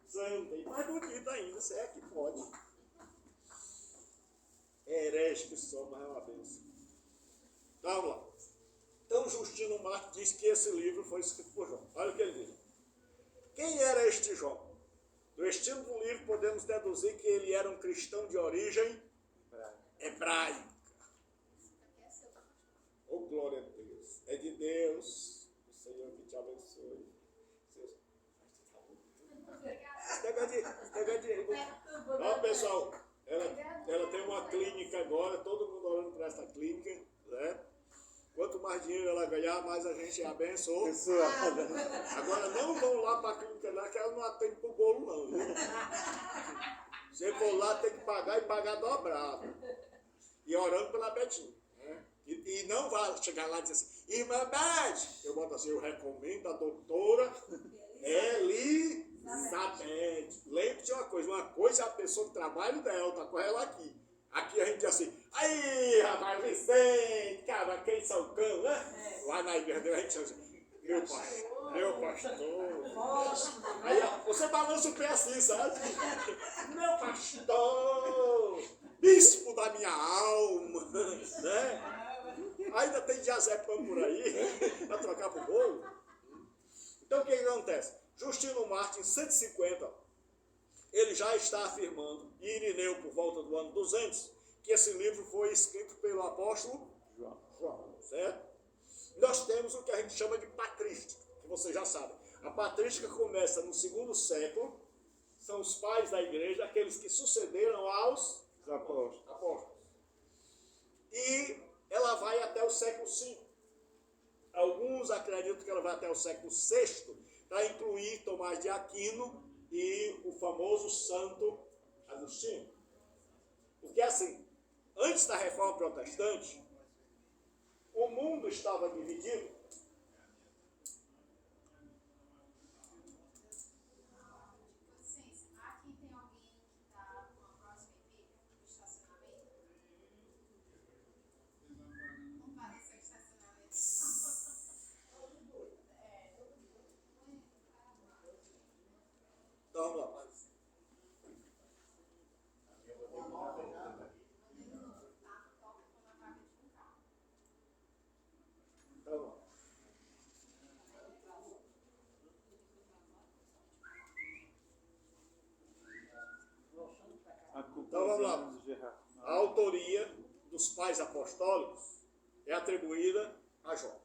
Santa, e mais bonito ainda, se é que pode. É herege que só, mas é uma bênção. Então, vamos lá. Então, Justino Mártir diz que esse livro foi escrito por João. Olha o que ele diz. Quem era este João? Do estilo do livro, podemos deduzir que ele era um cristão de origem hebraica. Oh, glória a Deus. É de Deus. O Senhor que te abençoe. Ó, pessoal, ela tem uma clínica agora, todo mundo orando para essa clínica, né? Quanto mais dinheiro ela ganhar, mais a gente abençoa. Agora não vão lá para a clínica lá, que ela não atende pro bolo não. Viu? Se for lá, tem que pagar e pagar dobrado. E orando pela Betinha. Né? E não vai chegar lá e dizer assim, irmã Beth, eu boto assim, eu recomendo a doutora Elizabeth. Lembre-se de uma coisa é a pessoa que trabalha dela, tá com ela aqui. Aqui a gente diz assim, aí, rapaz, Vicente, cara, quem são o cão, né? Lá na igreja dele a gente diz assim, meu pastor. Aí você balança o pé assim, sabe? Meu pastor, bispo da minha alma, né? Ainda tem diazepam por aí, para trocar pro bolo. Então o que acontece? Justino Mártir, em 150, ele já está afirmando, e Irineu por volta do ano 200, que esse livro foi escrito pelo apóstolo João, certo? Nós temos o que a gente chama de patrística, que vocês já sabem. A patrística começa no 2º século, são os pais da igreja, aqueles que sucederam aos apóstolos. E ela vai até o século V. Alguns acreditam que ela vai até o século VI, para incluir Tomás de Aquino e o famoso Santo Agostinho. Porque assim, antes da Reforma Protestante, o mundo estava dividido. Aqui tem alguém que está com a próxima igreja do estacionamento? Não parece estacionamento. Então vamos lá. Então vamos lá. A autoria dos pais apostólicos é atribuída a João.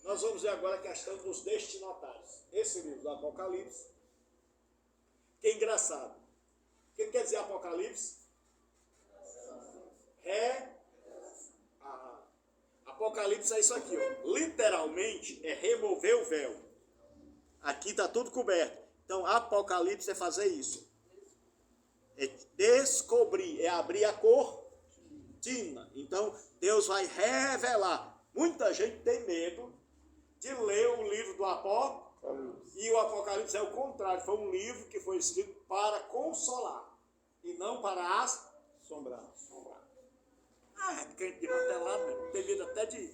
Nós vamos ver agora a questão dos destinatários. Esse livro do Apocalipse, que é engraçado. O que quer dizer Apocalipse? Apocalipse é isso aqui, ó. Literalmente é remover o véu. Aqui está tudo coberto. Então, Apocalipse é fazer isso. É descobrir, é abrir a cortina. Então, Deus vai revelar. Muita gente tem medo de ler o livro do Apocalipse. E o Apocalipse é o contrário. Foi um livro que foi escrito para consolar. E não para Assombrar. Crente de martelado mesmo. Tem medo até de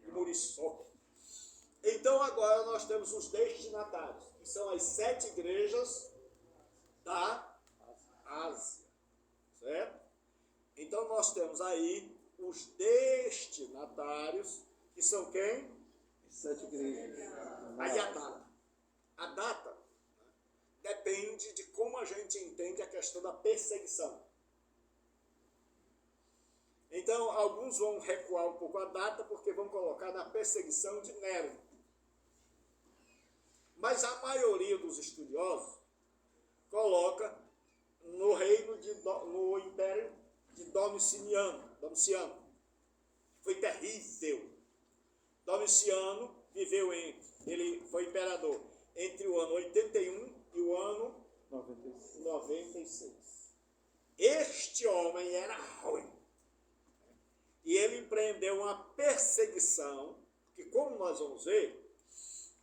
muriçoca. Então, agora nós temos os destinatários, que são as 7 igrejas da Ásia, certo? Então, nós temos aí os destinatários, que são quem? 7 igrejas. Aí a data. A data, né, depende de como a gente entende a questão da perseguição. Então, alguns vão recuar um pouco a data, porque vão colocar na perseguição de Nero. Mas a maioria dos estudiosos coloca no no império de Domiciano. Foi terrível. Domiciano ele foi imperador entre o ano 81 e o ano 96. Este homem era ruim. E ele empreendeu uma perseguição, que como nós vamos ver,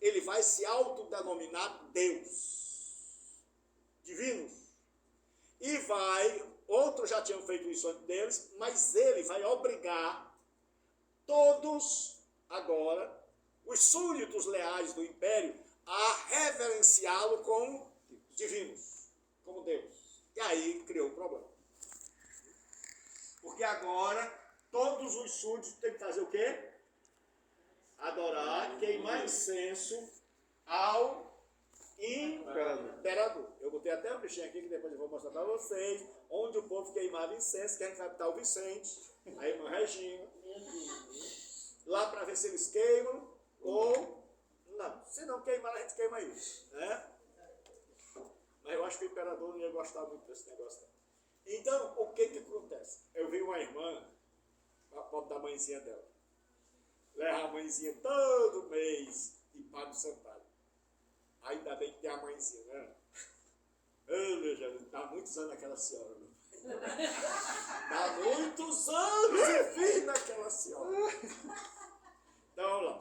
ele vai se autodenominar Deus, divinos. E outros já tinham feito isso antes deles, mas ele vai obrigar todos, agora, os súditos leais do império, a reverenciá-lo como divinos, como Deus. E aí criou o problema. Porque agora todos os súditos têm que fazer o quê? Adorar, queimar incenso ao imperador. Eu botei até um bichinho aqui que depois eu vou mostrar para vocês, onde o povo queimava incenso, que a gente vai botar o Vicente, a irmã Regina, lá para ver se eles queimam ou não. Se não queimar, a gente queima isso, né? Mas eu acho que o imperador não ia gostar muito desse negócio. Então, o que acontece? Eu vi uma irmã, a foto da mãezinha dela, leva a mãezinha todo mês e paga o santuário. Ainda bem que tem a mãezinha, né? Meu Jesus, dá muitos anos aquela senhora, né? Dá muitos anos de vida aquela senhora. Então, vamos lá.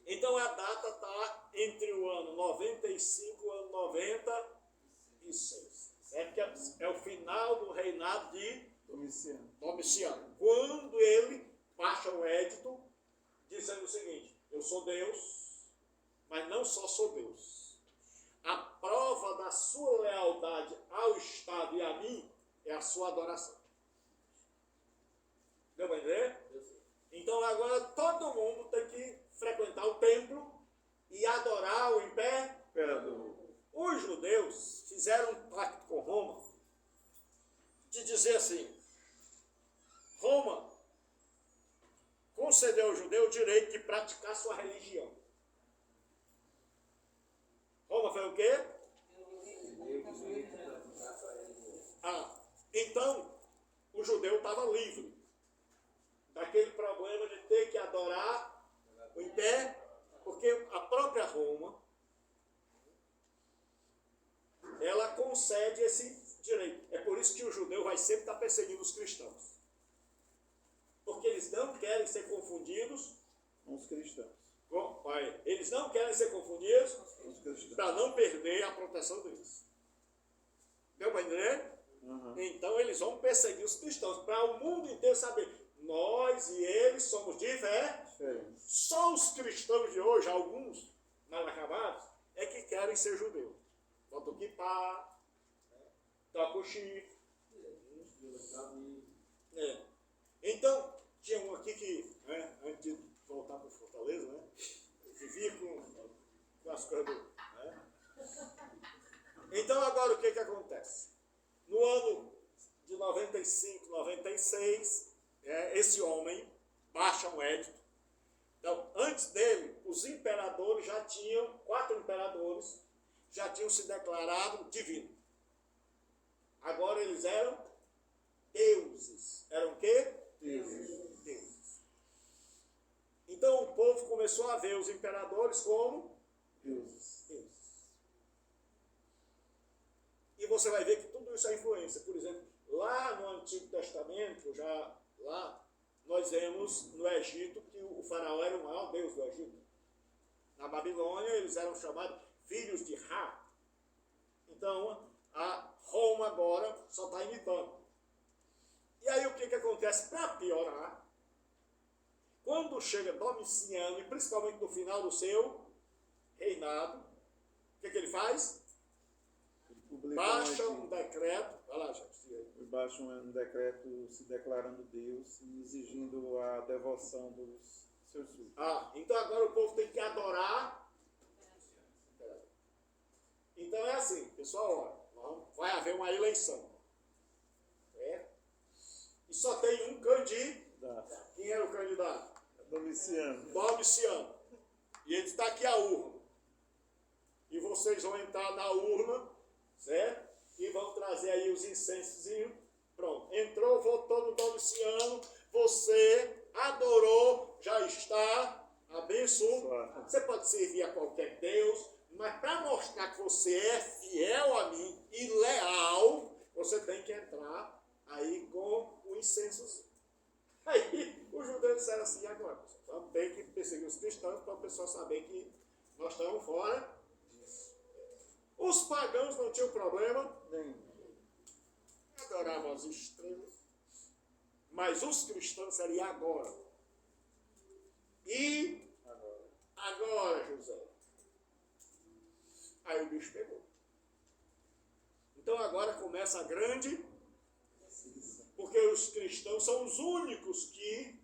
Então, a data está entre o ano 95 e o ano 96. Certo? Que é o final do reinado de Domiciano. Quando ele baixa o édito, dizendo o seguinte: eu sou Deus, mas não só sou Deus. A prova da sua lealdade ao Estado e a mim é a sua adoração. Deu para entender? Então agora todo mundo tem que frequentar o templo e adorar o imperador. Os judeus fizeram um pacto com Roma de dizer assim: Roma concedeu ao judeu o direito de praticar sua religião. Roma foi o quê? Então, o judeu estava livre daquele problema de ter que adorar o império, porque a própria Roma, ela concede esse direito. É por isso que o judeu vai sempre estar perseguindo os cristãos. Porque eles não querem ser confundidos com os cristãos. Eles não querem ser confundidos para não perder a proteção deles. Deu para entender? Uhum. Então eles vão perseguir os cristãos para o mundo inteiro saber: nós e eles somos diferentes. Só os cristãos de hoje, alguns mal acabados, é que querem ser judeus. Botam o kippá, tocam o chifre. Então, tinha um aqui que, antes de voltar para o Fortaleza, vivia com as coisas do... Então, agora o que acontece? No ano de 95, 96, esse homem baixa um édito. Então, antes dele, os imperadores já tinham, 4 imperadores, já tinham se declarado divinos. Agora eles eram deuses. Eram o quê? Deuses. Então o povo começou a ver os imperadores como deuses. E você vai ver que tudo isso é influência. Por exemplo, lá no Antigo Testamento, já lá, nós vemos no Egito que o faraó era o maior deus do Egito. Na Babilônia, eles eram chamados filhos de Ra. Então, a Roma agora só está imitando. E aí o que acontece? Para piorar, quando chega Domiciano, e principalmente no final do seu reinado, o que ele faz? Baixa um decreto. Vai lá, gente. Baixa um decreto se declarando Deus e exigindo a devoção dos seus filhos. Então agora o povo tem que adorar. Então é assim, pessoal, ó, vai haver uma eleição. E só tem um candidato. Quem era o candidato? Domiciano. E ele está aqui a urna. E vocês vão entrar na urna, certo? E vão trazer aí os incensozinhos. Pronto. Entrou, votou no Domiciano. Você adorou, já está abençoado. Você pode servir a qualquer Deus, mas para mostrar que você é fiel a mim e leal, você tem que entrar aí com o incensozinho. Aí os judeus disseram assim: agora, então tem que perseguir os cristãos para o pessoal saber que nós estamos fora disso. Os pagãos não tinham problema nenhum. Adoravam as estrelas. Mas os cristãos seriam agora. E agora, José. Aí o bicho pegou. Então agora começa a grande. Porque os cristãos são os únicos que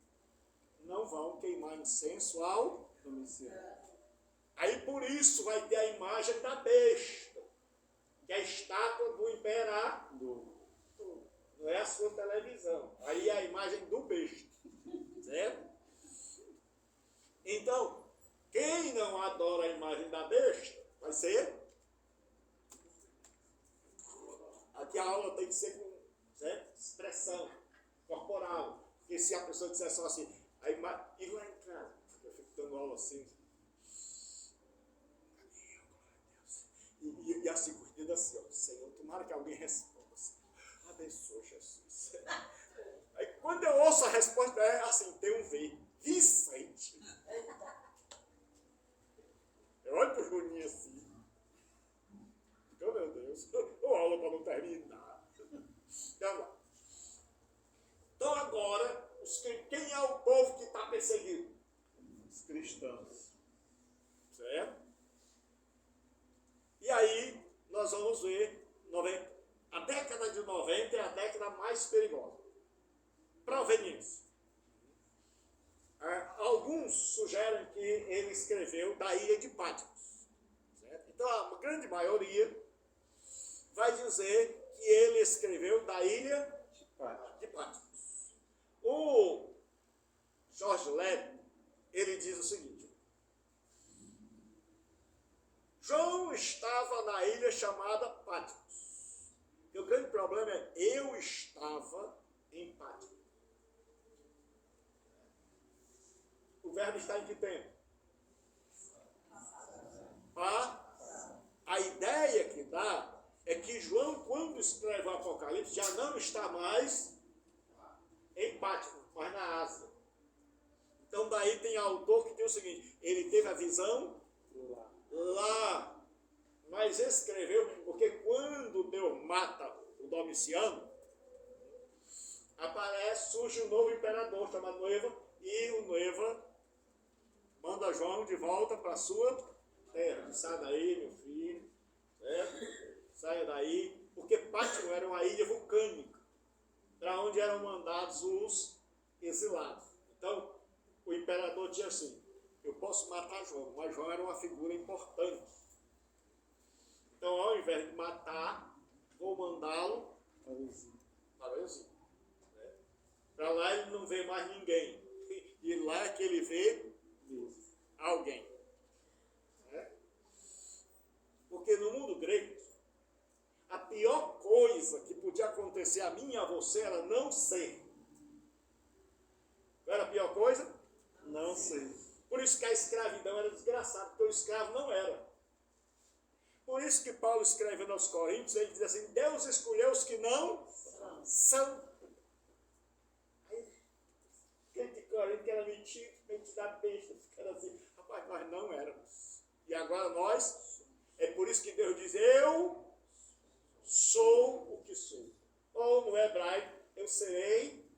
não vão queimar incenso ao Domiciano. Aí por isso vai ter a imagem da besta, que é a estátua do imperador. Não é a sua televisão. Aí é a imagem do besta. Certo? Então, quem não adora a imagem da besta, vai ser. Aqui a aula tem que ser com, certo? Expressão corporal. Porque se a pessoa disser só assim, a imagem. E lá em casa, eu fico dando aula assim. E assim, curtindo assim, ó, Senhor, tomara que alguém responda assim, abençoa Jesus. Aí quando eu ouço a resposta, é assim, tem um V, Vicente. Eu olho pro Juninho assim, oh meu Deus, ou aula para não terminar. Então lá. Então agora, quem é o povo que está perseguido? Os cristãos. Certo? E aí, nós vamos ver, a década de 90 é a década mais perigosa. Proveniência. Alguns sugerem que ele escreveu da ilha de Patmos. Certo? Então, a grande maioria vai dizer que ele escreveu da ilha de Patmos. O Jorge Leb, ele diz o seguinte: João estava na ilha chamada Patmos. E o grande problema é, eu estava em Patmos. O verbo está em que tempo? A ideia que dá é que João, quando escreve o Apocalipse, já não está mais em Patmos, mas na Ásia. Então daí tem autor que diz o seguinte: ele teve a visão lá, mas escreveu, porque quando Deus mata o Domiciano, surge um novo imperador chamado Noiva, e o Noiva manda João de volta para a sua terra. Sai daí, meu filho, certo? Saia daí, porque Patmos era uma ilha vulcânica, para onde eram mandados os exilados. Então, o imperador tinha assim: eu posso matar João, mas João era uma figura importante. Então, ao invés de matar, vou mandá-lo para o exílio. Para lá ele não vê mais ninguém. E lá é que ele vê alguém. Porque no mundo grego, a pior coisa que podia acontecer a mim e a você era não ser. Qual era a pior coisa? Não sei. Por isso que a escravidão era desgraçada, porque o escravo não era. Por isso que Paulo escrevendo aos Coríntios, ele diz assim, Deus escolheu os que não são. Aí, quem de Corinto que era metido da besta, ficando assim, rapaz, nós não éramos. E agora nós, é por isso que Deus diz, eu sou o que sou. Ou no hebraico, eu serei.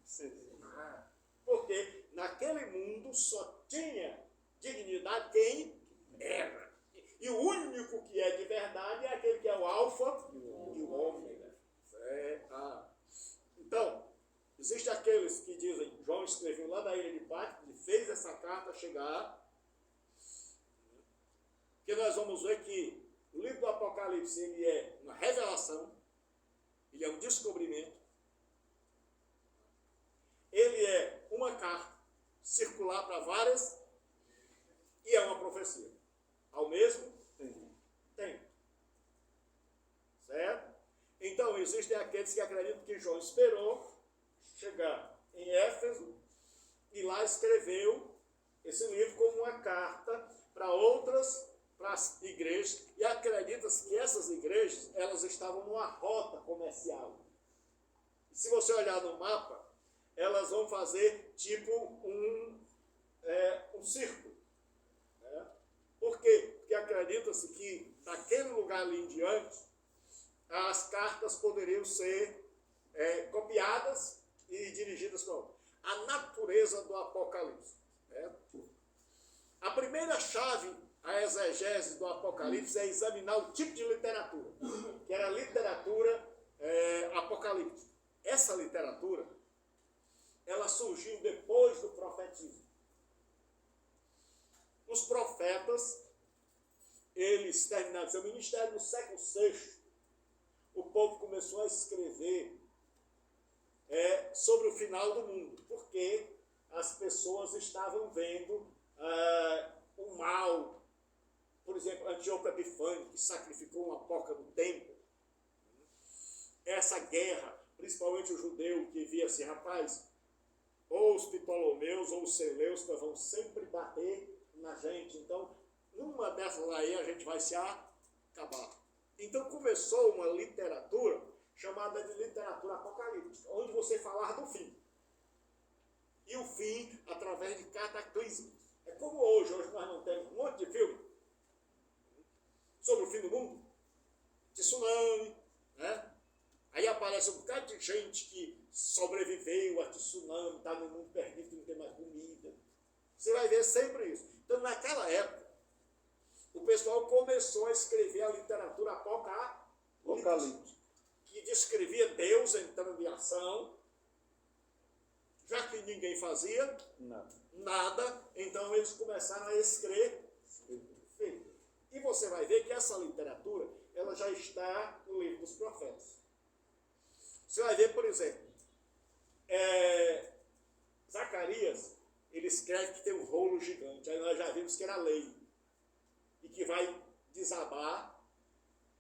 Porque naquele mundo só tinha dignidade quem era. E o único que é de verdade é aquele que é o alfa e o ômega. Então, existem aqueles que dizem, João escreveu lá da ilha de Patmos e fez essa carta chegar, que nós vamos ver que o livro do Apocalipse ele é uma revelação, ele é um descobrimento, ele é uma carta circular para várias e é uma profecia. Ao mesmo tempo. Certo? Então, existem aqueles que acreditam que João esperou chegar em Éfeso e lá escreveu esse livro como uma carta para as igrejas, e acredita-se que essas igrejas, elas estavam numa rota comercial. E se você olhar no mapa, elas vão fazer tipo um círculo. Por quê? Porque acredita-se que daquele lugar ali em diante, as cartas poderiam ser copiadas e dirigidas para outro. A natureza do Apocalipse. A primeira chave, a exegese do Apocalipse, é examinar o tipo de literatura, que era a literatura apocalíptica. Essa literatura, ela surgiu depois do profetismo. Os profetas, eles terminaram seu ministério no século VI. O povo começou a escrever sobre o final do mundo, porque as pessoas estavam vendo o mal. Por exemplo, Antíoco Epifânio, que sacrificou uma porca no templo. Essa guerra, principalmente o judeu, que via assim, rapaz, ou os Ptolomeus ou os Seleucidas vão sempre bater na gente, então numa dessas aí a gente vai se acabar. Então começou uma literatura chamada de literatura apocalíptica, onde você falar do fim. E o fim através de cataclismos. É como hoje nós não temos um monte de filme sobre o fim do mundo, de tsunami, né? Aí aparece um bocado de gente que sobreviveu a tsunami, está no mundo perdido, que não tem mais comida. Você vai ver sempre isso. Então, naquela época, o pessoal começou a escrever a literatura apocalíptica, que descrevia Deus entrando em ação, já que ninguém fazia nada, então eles começaram a escrever. E você vai ver que essa literatura, ela já está no livro dos profetas. Você vai ver, por exemplo, Zacarias, ele escreve que tem um rolo gigante. Aí nós já vimos que era lei. E que vai desabar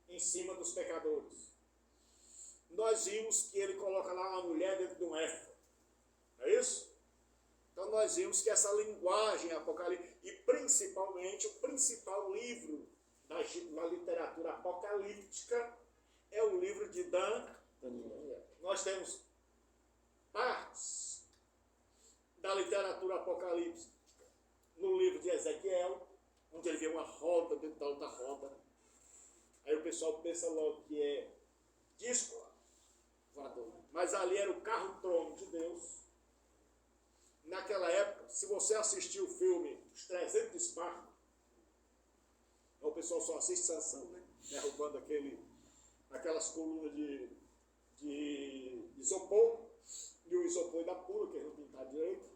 em cima dos pecadores. Nós vimos que ele coloca lá uma mulher dentro de um éfano. É isso? Então nós vimos que essa linguagem apocalíptica, e principalmente o principal livro da literatura apocalíptica é o livro de Daniel. Nós temos partes da literatura apocalíptica no livro de Ezequiel, onde ele vê uma roda dentro da outra roda. Aí o pessoal pensa logo que é disco voador. Mas ali era o carro-trono de Deus. Naquela época, se você assistiu o filme Os 300 de Esparta, o pessoal só assiste Sansão, né? Derrubando aquelas colunas de isopor, e o isopor da pula, que eles não pintaram direito.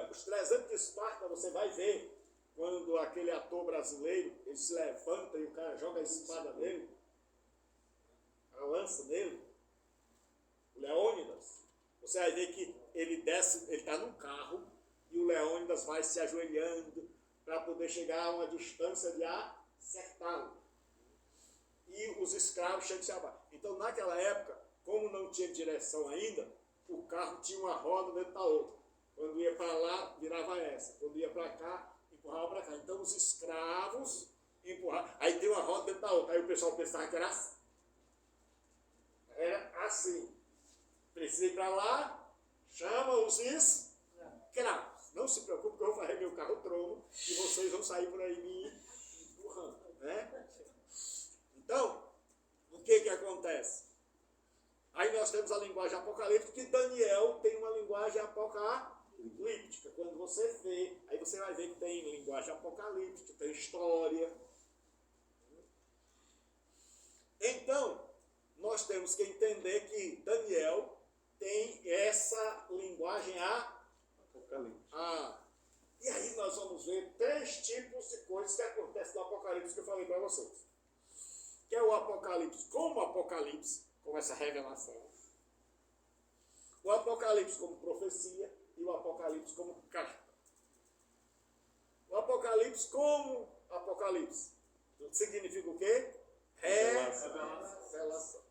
Os 300 de Esparta, você vai ver quando aquele ator brasileiro, ele se levanta e o cara joga a espada nele, a lança nele, o Leônidas. Você vai ver que ele desce, ele está num carro, e o Leônidas vai se ajoelhando para poder chegar a uma distância de acertá-lo. E os escravos chegam se abaixo. Então, naquela época, como não tinha direção ainda, o carro tinha uma roda dentro da outra. Quando ia para lá, virava essa. Quando ia para cá, empurrava para cá. Então, os escravos empurrar. Aí tem uma roda dentro da outra. Aí o pessoal pensava que era assim. Era assim. Precisa ir para lá, chama os escravos. Não se preocupe que eu vou fazer meu carro trono e vocês vão sair por aí me empurrando. Né? Então, o que acontece? Aí nós temos a linguagem apocalíptica, que Daniel tem uma linguagem apocalíptica. Quando você vê, aí você vai ver que tem linguagem apocalíptica, tem história. Então, nós temos que entender que Daniel tem essa linguagem apocalíptica. E aí nós vamos ver 3 tipos de coisas que acontecem no Apocalipse que eu falei para vocês. Que é o Apocalipse como Apocalipse, como essa revelação. O Apocalipse como profecia e o Apocalipse como carta. O Apocalipse como Apocalipse significa o quê? Revelação.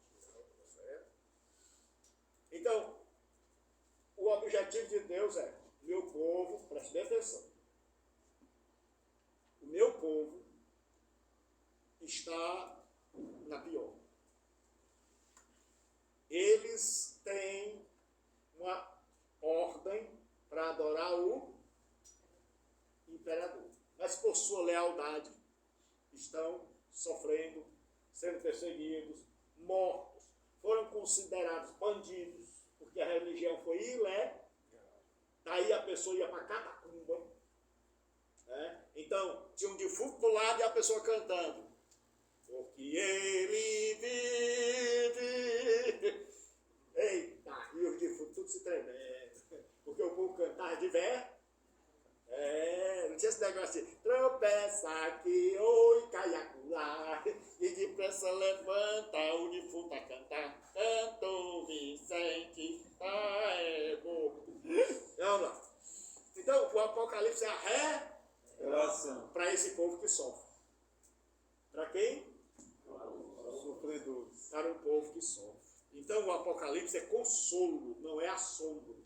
Então, o objetivo de Deus é: meu povo, preste bem atenção, o meu povo está na pior. Eles têm uma ordem para adorar o imperador, mas por sua lealdade estão sofrendo, sendo perseguidos, mortos, foram considerados bandidos, porque a religião foi ilegal. Daí a pessoa ia para a catacumba. Né? Então, tinha um defunto do lado e a pessoa cantando. Porque ele vive. Eita, e os defuntos tudo se tremendo. Porque o povo cantava de ver. Não tinha esse negócio de tropeça aqui, oi, cai acolá. E depressa levanta o defunto a cantar. Canto Vicente, Vamos lá. Então, o Apocalipse é a revelação para esse povo que sofre. Para quem? Sofredores. Para o povo que sofre. Então, o Apocalipse é consolo, não é assombro.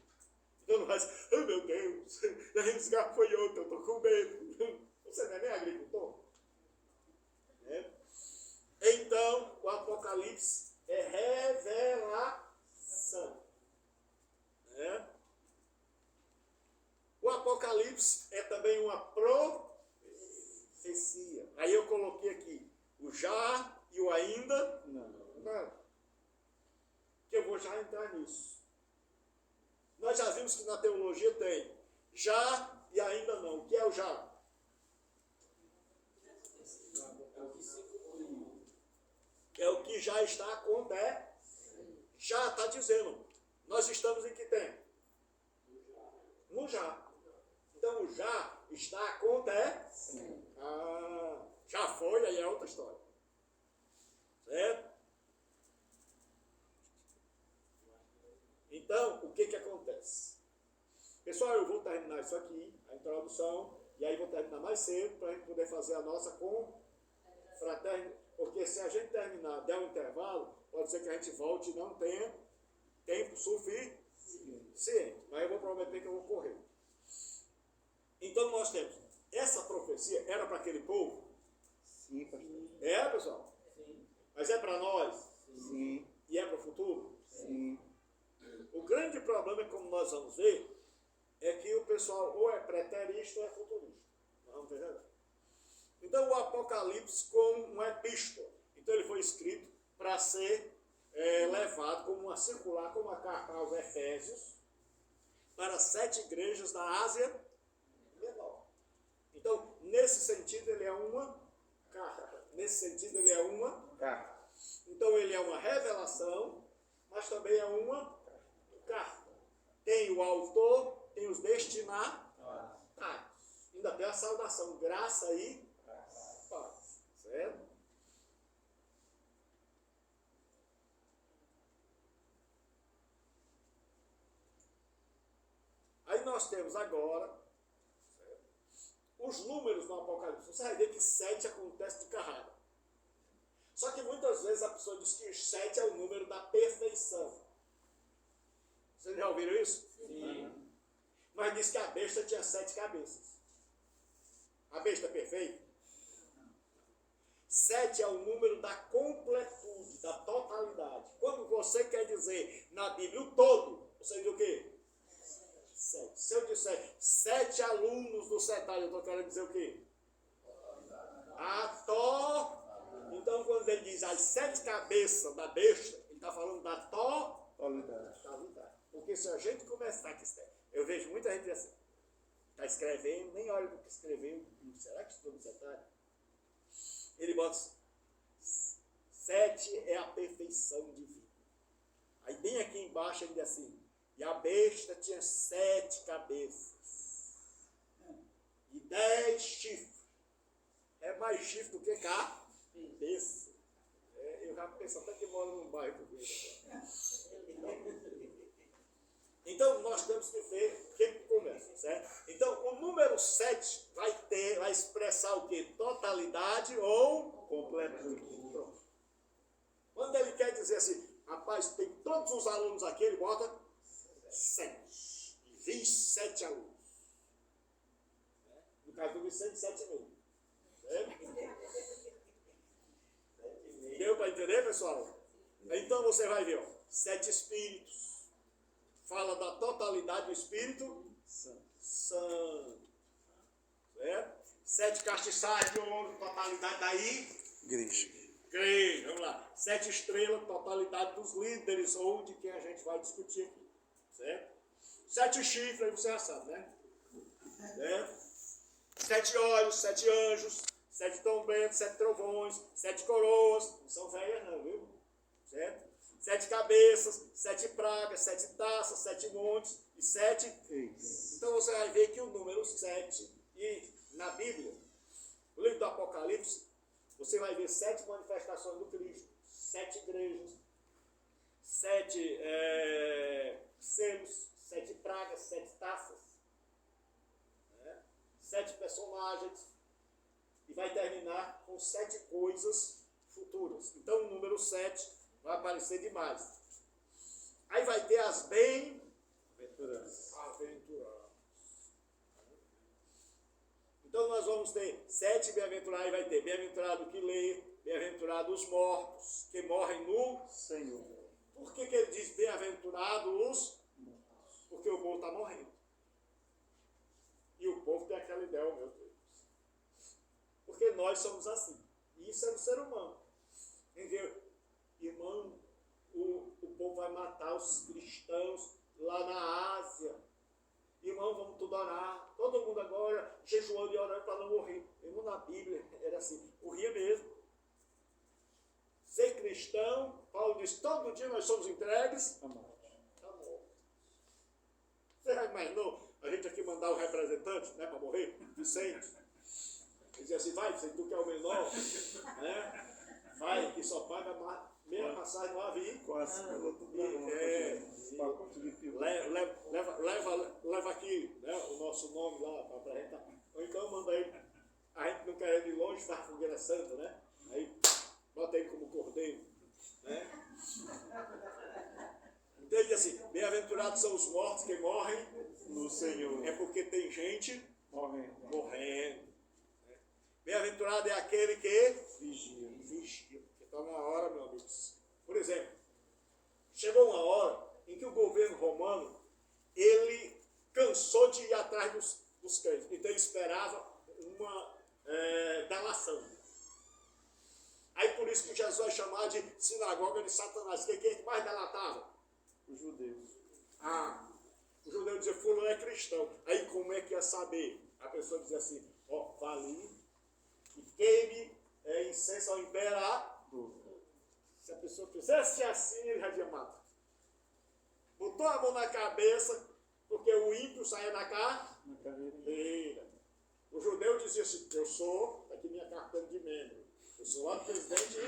Então, não vai dizer, oh meu Deus, a resgate foi ontem, eu estou com medo. Você não é nem agricultor? Então, o Apocalipse é revelação. O Apocalipse é também uma profecia. Aí eu coloquei aqui o já e o ainda. Não. Que eu vou já entrar nisso. Nós já vimos que na teologia tem já e ainda não. O que é o já? É o que já está acontecendo. Já está dizendo. Nós estamos em que tempo? No já. Então o já está acontecendo. Já foi, aí é outra história. Certo? Então, o que acontece? Pessoal, eu vou terminar isso aqui, a introdução, e aí vou terminar mais cedo para a gente poder fazer a nossa confraternidade. Porque se a gente terminar, der um intervalo, pode ser que a gente volte e não tenha tempo suficiente. Mas eu vou prometer que eu vou correr. Então nós temos, essa profecia era para aquele povo? Sim, pastor. É, pessoal? Sim. Mas é para nós? Sim. E é para o futuro? Sim. O grande problema, como nós vamos ver, é que o pessoal ou é preterista ou é futurista. Nós vamos ver. Então o Apocalipse como uma epístola. Então ele foi escrito para ser levado como uma circular, como uma carta aos Efésios, para 7 igrejas da Ásia Menor. Então, nesse sentido, ele é uma carta. Nesse sentido, ele é uma carta. Então, ele é uma revelação, mas também é uma carta. Tem o autor, tem os destinatários. Ainda tem a saudação, graça e paz. Certo? Aí nós temos agora os números no Apocalipse. Você vai ver que 7 acontece de carrada. Só que muitas vezes a pessoa diz que 7 é o número da perfeição. Vocês já ouviram isso? Sim. Mas diz que a besta tinha 7 cabeças. A besta é perfeita? 7 é o número da completude, da totalidade. Quando você quer dizer na Bíblia o todo, você diz o quê? 7. Se eu disser 7 alunos do cetário, eu estou querendo dizer o quê? Então, quando ele diz as 7 cabeças da besta, ele está falando da totalidade. Porque se a gente começar aqui, eu vejo muita gente assim, está escrevendo, nem olha do que escreveu, será que estou no cetário? Ele bota 7 é a perfeição divina. Aí bem aqui embaixo ele diz assim, e a besta tinha 7 cabeças e 10 chifres. É mais chifre do que cabeça. Eu já penso até que mora num bairro português. Então nós temos que ver o que começa, certo? Então o número 7 vai expressar o quê? Totalidade ou completude. Pronto. Quando ele quer dizer assim, rapaz, tem todos os alunos aqui, ele bota 7. E 27 alunos. No caso do Vicente, 7,5. Deu para entender, pessoal? Então você vai ver, ó, 7 espíritos. Fala da totalidade do Espírito Santo. Certo? 7 castiçais de ouro, totalidade da igreja. Vamos lá. 7 estrelas, totalidade dos líderes ou de quem a gente vai discutir aqui. Certo? 7 chifres, aí você já sabe, né? Certo? 7 olhos, 7 anjos, 7 trombetas, 7 trovões, 7 coroas. Não são velhas não, viu? Certo? 7 cabeças, 7 pragas, 7 taças, 7 montes e 7 reis. Então você vai ver que o número 7, e na Bíblia, no livro do Apocalipse, você vai ver 7 manifestações do Cristo, 7 igrejas, 7 selos, 7 pragas, 7 taças, 7 personagens, e vai terminar com 7 coisas futuras. Então o número 7 vai aparecer demais. Aí vai ter as bem-aventuranças. Então nós vamos ter 7 bem-aventurados, aí vai ter bem-aventurado que lê, bem-aventurado os mortos, que morrem no Senhor. Por que ele diz bem-aventurado os mortos? Porque o povo está morrendo. E o povo tem aquela ideia, meu Deus. Porque nós somos assim. E isso é do ser humano. Entendeu? Irmão, o povo vai matar os cristãos lá na Ásia. Irmão, vamos tudo orar. Todo mundo agora jejuando e orando para não morrer. Irmão, na Bíblia era assim, morria mesmo. Ser cristão, Paulo diz, todo dia nós somos entregues à morte. Você já imaginou a gente aqui mandar o representante, né, para morrer? Vicente. Ele diz assim, vai, Vicente, tu que é o menor, né? Vai, que só paga meia passagem no avião. Quase. Leva aqui, né, o nosso nome lá para apresentar. Ou então manda ele, a gente não quer ir de longe, faz fogueira santa, né? Aí bota ele como cordeiro, né? Então ele diz assim, bem-aventurados são os mortos que morrem no Senhor. É porque tem gente morrendo. Bem-aventurado é aquele que vigia. Então, na hora, meu amigo, por exemplo, chegou uma hora em que o governo romano, ele cansou de ir atrás dos crentes. Então, ele esperava uma delação. Aí, por isso que Jesus vai chamar de sinagoga de Satanás. Quem mais delatava? Os judeus. O judeu dizia, fulano é cristão. Aí, como é que ia saber? A pessoa dizia assim, vá ali e queime incenso ao imperador. Se a pessoa fizesse assim, ele já tinha matado. Botou a mão na cabeça, porque o ímpio saia na carreira. O judeu dizia assim, eu sou, aqui minha carteira de membro, eu sou lá presidente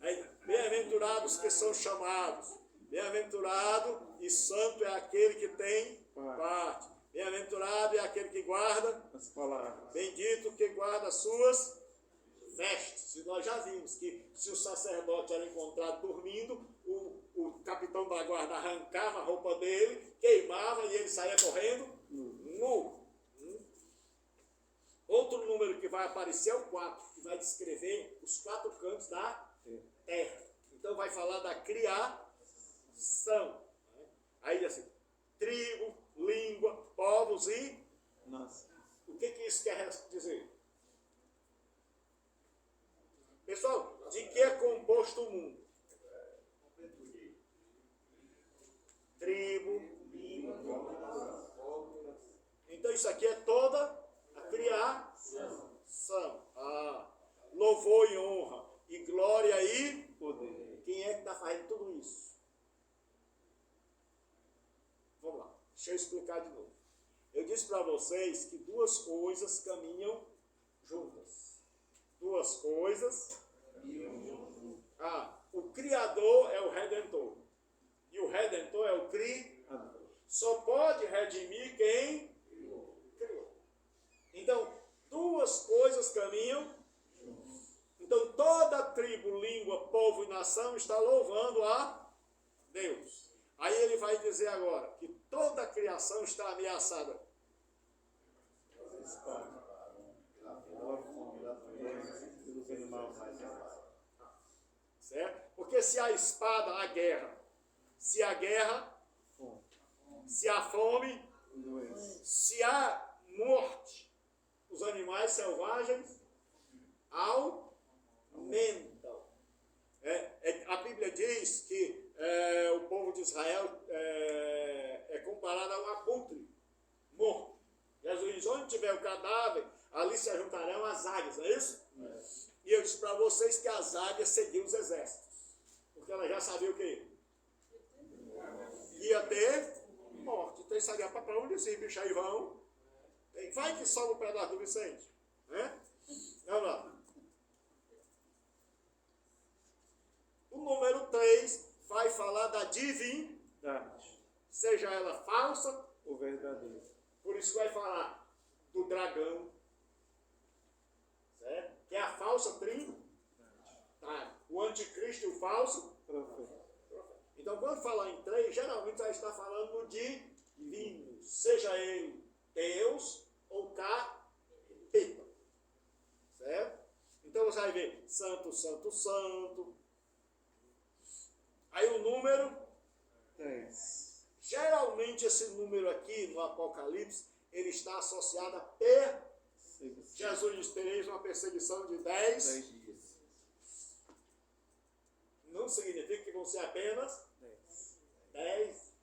Aí, bem-aventurados que são chamados, bem-aventurado e santo é aquele que tem parte. Bem-aventurado é aquele que guarda as palavras. Bendito que guarda as suas vestes. E nós já vimos que se o sacerdote era encontrado dormindo, o capitão da guarda arrancava a roupa dele, queimava e ele saía correndo nu. Outro número que vai aparecer é o 4, que vai descrever os 4 cantos da terra. Então vai falar da criação. Né? Aí assim, tribo, língua, povos e... Nossa. O que isso quer dizer? Pessoal, de que é composto o mundo? Tribo, língua, povo. Então isso aqui é toda a criação. Louvor e honra, e glória e Poder. quem é que está fazendo tudo isso? Vamos lá, deixa eu explicar de novo. Eu disse para vocês que duas coisas caminham juntas. Duas coisas. O Criador é o Redentor. E o Redentor é o Criador. Só pode redimir quem criou. Então, duas coisas caminham. Então, toda tribo, língua, povo e nação está louvando a Deus. Aí ele vai dizer agora que toda a criação está ameaçada. Certo? Porque se a espada, a guerra. Se a guerra, se a fome, se a morte, os animais selvagens aumentam. A Bíblia diz que o povo de Israel é comparado a um abutre morto. Jesus diz, onde tiver o cadáver, ali se juntarão as águias, não é isso? E eu disse para vocês que as águias seguiam os exércitos. Porque ela já sabia o quê? Ia ter morte. Então isso sabia para onde esses bichos aí vão. Vai que sobe o pedaço do Vicente. Né? Vamos lá. O número 3 vai falar da divindade. Seja ela falsa O verdadeiro. Por isso que vai falar do dragão. Certo? Que é a falsa trindade. O anticristo e o falso Profeta. Então, quando falar em 3, geralmente vai estar falando de divino. Seja ele Deus ou capeta. Certo? Então você vai ver santo, santo, santo. Aí o número 10. Geralmente esse número aqui no Apocalipse, ele está associado a perseguição. Jesus diz, tereis uma perseguição de 10 dias. Não significa que vão ser apenas 10.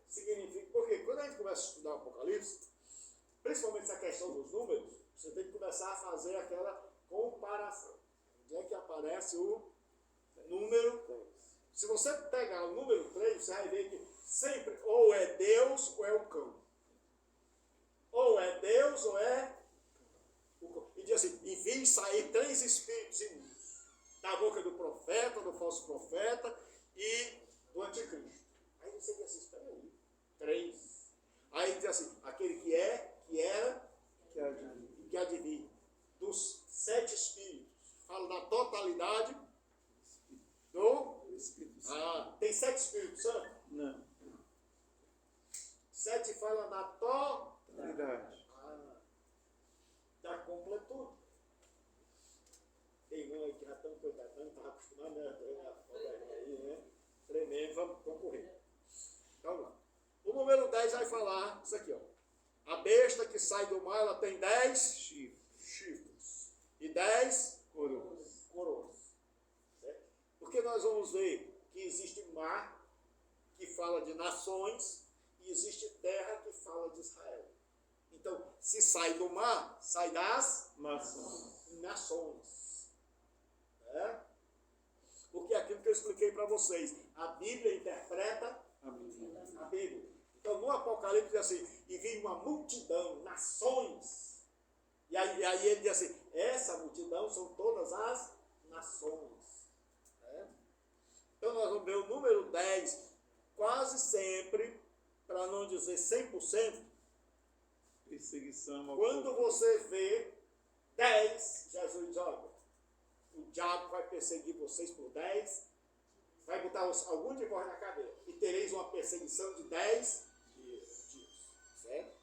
Significa, porque quando a gente começa a estudar o Apocalipse, principalmente essa questão dos números, você tem que começar a fazer aquela comparação. Onde é que aparece o número 3? Se você pegar o número 3, você vai ver que sempre ou é Deus ou é o cão. Ou é Deus ou é o cão. E diz assim, e vi sair 3 espíritos imundos. Da boca do profeta, do falso profeta e do anticristo. Aí você diz assim, espera aí. 3. Aí diz assim, aquele que é, que era, que há de vir. Dos 7 espíritos. Fala da totalidade do Espírito Santo. Tem 7 Espíritos Santos? Não. 7 fala da Totalidade. Da completude. Tem um aí que já estão coitado, não estava acostumado a treinar aí, né? Tremendo, vamos correr. Vamos lá. O número 10 vai falar isso aqui, ó. A besta que sai do mar, ela tem 10 chifres. E 10 coroas. Certo? Porque nós vamos ver que existe mar, que fala de nações, e existe terra que fala de Israel. Então, se sai do mar, sai das nações. Porque é aquilo que eu expliquei para vocês, a Bíblia interpreta a Bíblia. Então, no Apocalipse diz assim, e vi uma multidão, nações. E aí ele diz assim, essa multidão são todas as nações. Então, nós vamos ver o número 10, quase sempre, para não dizer 100%, perseguição. Quando você vê 10, Jesus diz, olha, o diabo vai perseguir vocês por 10, vai botar algum de vós na cadeia, e tereis uma perseguição de 10 dias. Certo?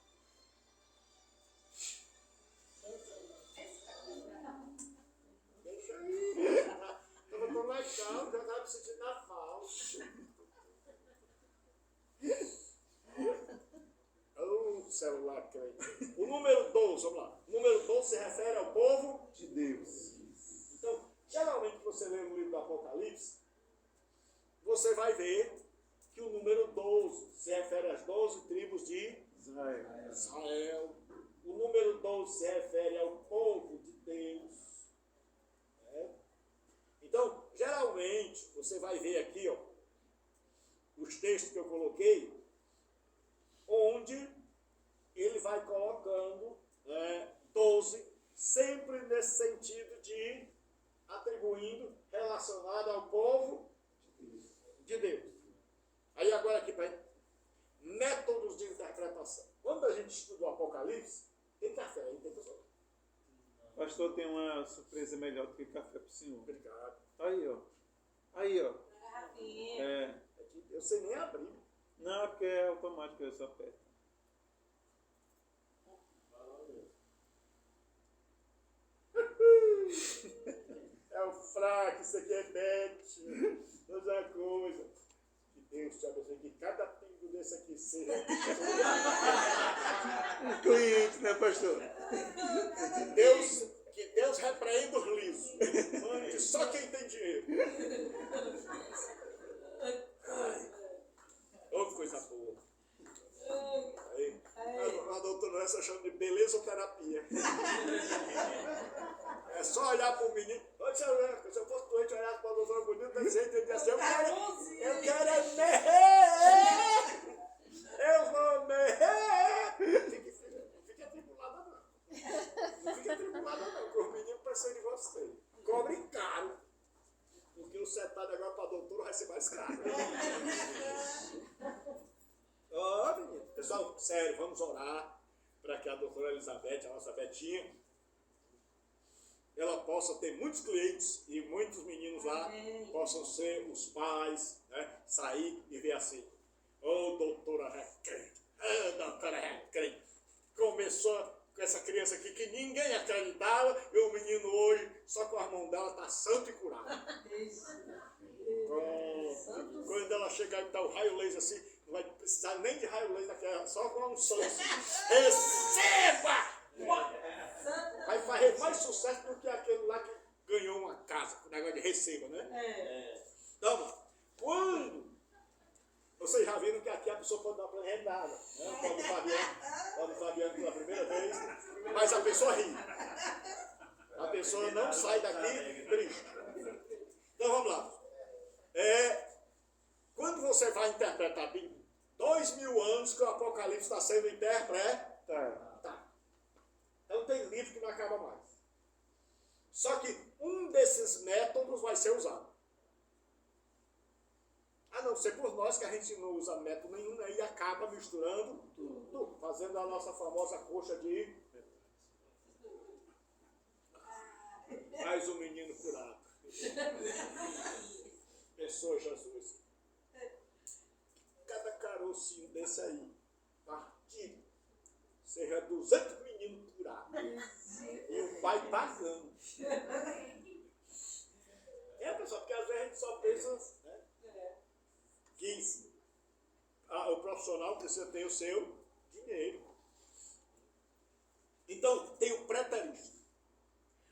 calma, já estava me sentindo na falsa. O celular crente. O número 12, vamos lá. O número 12 se refere ao povo De Deus. Então, geralmente, você lê no livro do Apocalipse, você vai ver que o número 12 se refere às 12 tribos de Israel. Israel. O número 12 se refere ao povo de Deus. Né? Então, geralmente, você vai ver aqui, ó, os textos que eu coloquei, onde ele vai colocando 12, sempre nesse sentido de atribuindo, relacionado ao povo de Deus. Aí agora aqui, métodos de interpretação. Quando a gente estuda o Apocalipse, tem café aí, tem pessoal. Pastor, tem uma surpresa melhor do que café pro senhor. Obrigado. Aí, ó. Aí, ó. Na garrafinha. É. Eu sei nem abrir. Não, é porque é automático, eu só aperto. É o fraco, isso aqui é bete. Outra coisa. Que Deus te abençoe, que cada pingo desse aqui seja. Um cliente, né, pastor? Que Deus repreenda os lisos. Que só quem tem dinheiro. Outra coisa boa. Aí, a doutora essa chama de belezoterapia. É só olhar para o menino. Se eu fosse doente, olhar para a doutora bonita, desse jeito, ele disse assim, eu quero é morrer! Eu vou morrer! Não fique atribulada, não. Não fique atribulada, não, porque os meninos precisam de você. Cobre caro. Porque o setado agora para a doutora vai ser mais caro. Ó, menino. Pessoal, sério, vamos orar para que a doutora Elizabeth, a nossa Betinha, ela possa ter muitos clientes e muitos meninos lá possam ser os pais, né? Sair e ver assim. Ô, doutora recrente, doutora recrente. Começou com essa criança aqui que ninguém acreditava e o menino hoje, só com as mãos dela, está santo e curado. Pronto. Quando ela chegar e dar o raio laser assim, não vai precisar nem de raio laser naquela, só com um santo. Receba! Vai fazer mais sucesso do que aquele lá que ganhou uma casa, com o negócio de receba, né? Então, quando vocês já viram que aqui a pessoa pode dar uma rendada, né? Pode o Fabiano pela primeira vez, mas a pessoa ri. A pessoa não sai daqui triste. Então vamos lá. Quando você vai interpretar a Bíblia, 2000 anos que o Apocalipse está sendo interpretado. Então tem livro que não acaba mais. Só que um desses métodos vai ser usado. A não ser por nós, que a gente não usa método nenhum, né, e acaba misturando tudo, fazendo a nossa famosa coxa de... Mais um menino curado. Pensou Jesus. Cada carocinho desse aí, partido, seja 200 meninos curados. E o pai pagando. Pessoal, porque às vezes a gente só pensa, né, que o profissional precisa ter o seu dinheiro. Então, tem o preterista.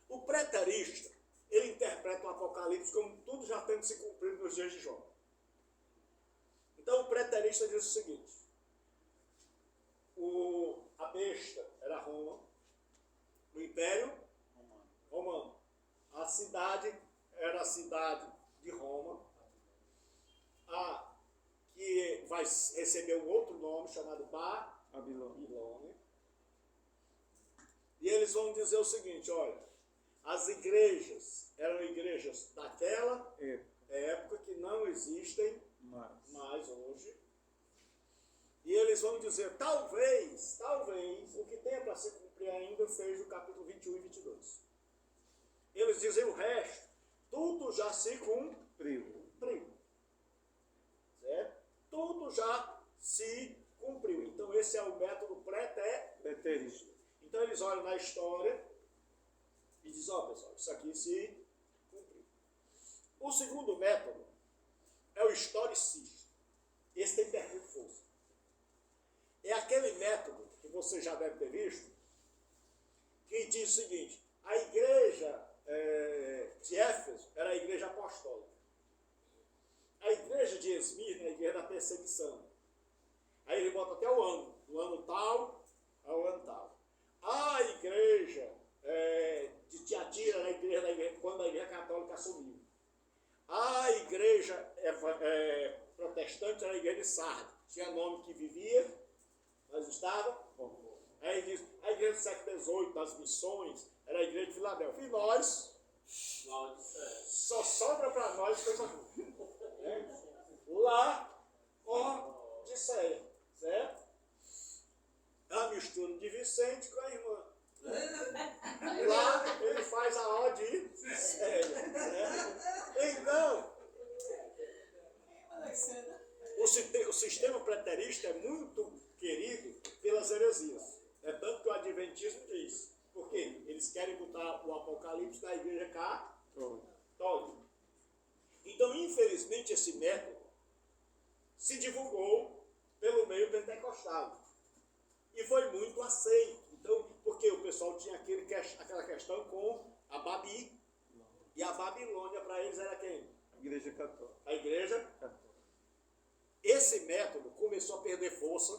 O preterista, ele interpreta o Apocalipse como tudo já tendo se cumprido nos dias de Jó. Então, o preterista diz o seguinte: a besta era Roma, o império romano. A cidade era a cidade de Roma, que vai receber um outro nome chamado Babilônia. E eles vão dizer o seguinte: olha, as igrejas eram igrejas daquela época que não existem mais hoje. E eles vão dizer, talvez, o que tenha para se cumprir ainda seja o capítulo 21 e 22. Eles dizem o resto, tudo já se cumpriu. Certo? Tudo já se cumpriu. Então esse é o método preterista. Então eles olham na história e dizem, pessoal, isso aqui se cumpriu. O segundo método é o historicista. Esse tem perdido força. É aquele método que você já deve ter visto, que diz o seguinte: a igreja de Éfeso era a igreja apostólica. A igreja de Esmirna é a igreja da perseguição. Aí ele bota até o ano, do ano tal ao ano tal. A igreja de Tiatira era a igreja quando a igreja católica assumiu. A igreja protestante era a igreja de Sardes. Tinha nome que vivia, mas estava. Aí diz, a igreja do século XVIII, das missões, era a igreja de Filadélfia. E nós, só sobra para nós coisa ruim. Lá, Odisseia, certo? A mistura de Vicente com a irmã. Lá ele faz a Odisseia. Então, o sistema preterista é muito querido pelas heresias. É tanto que o Adventismo diz. Porque eles querem botar o Apocalipse na igreja católica. Então, infelizmente, esse método se divulgou pelo meio pentecostal. E foi muito aceito. Então, porque o pessoal tinha aquela questão com a Babi. E a Babilônia, para eles, era quem? A igreja católica. A igreja católica. Esse método começou a perder força,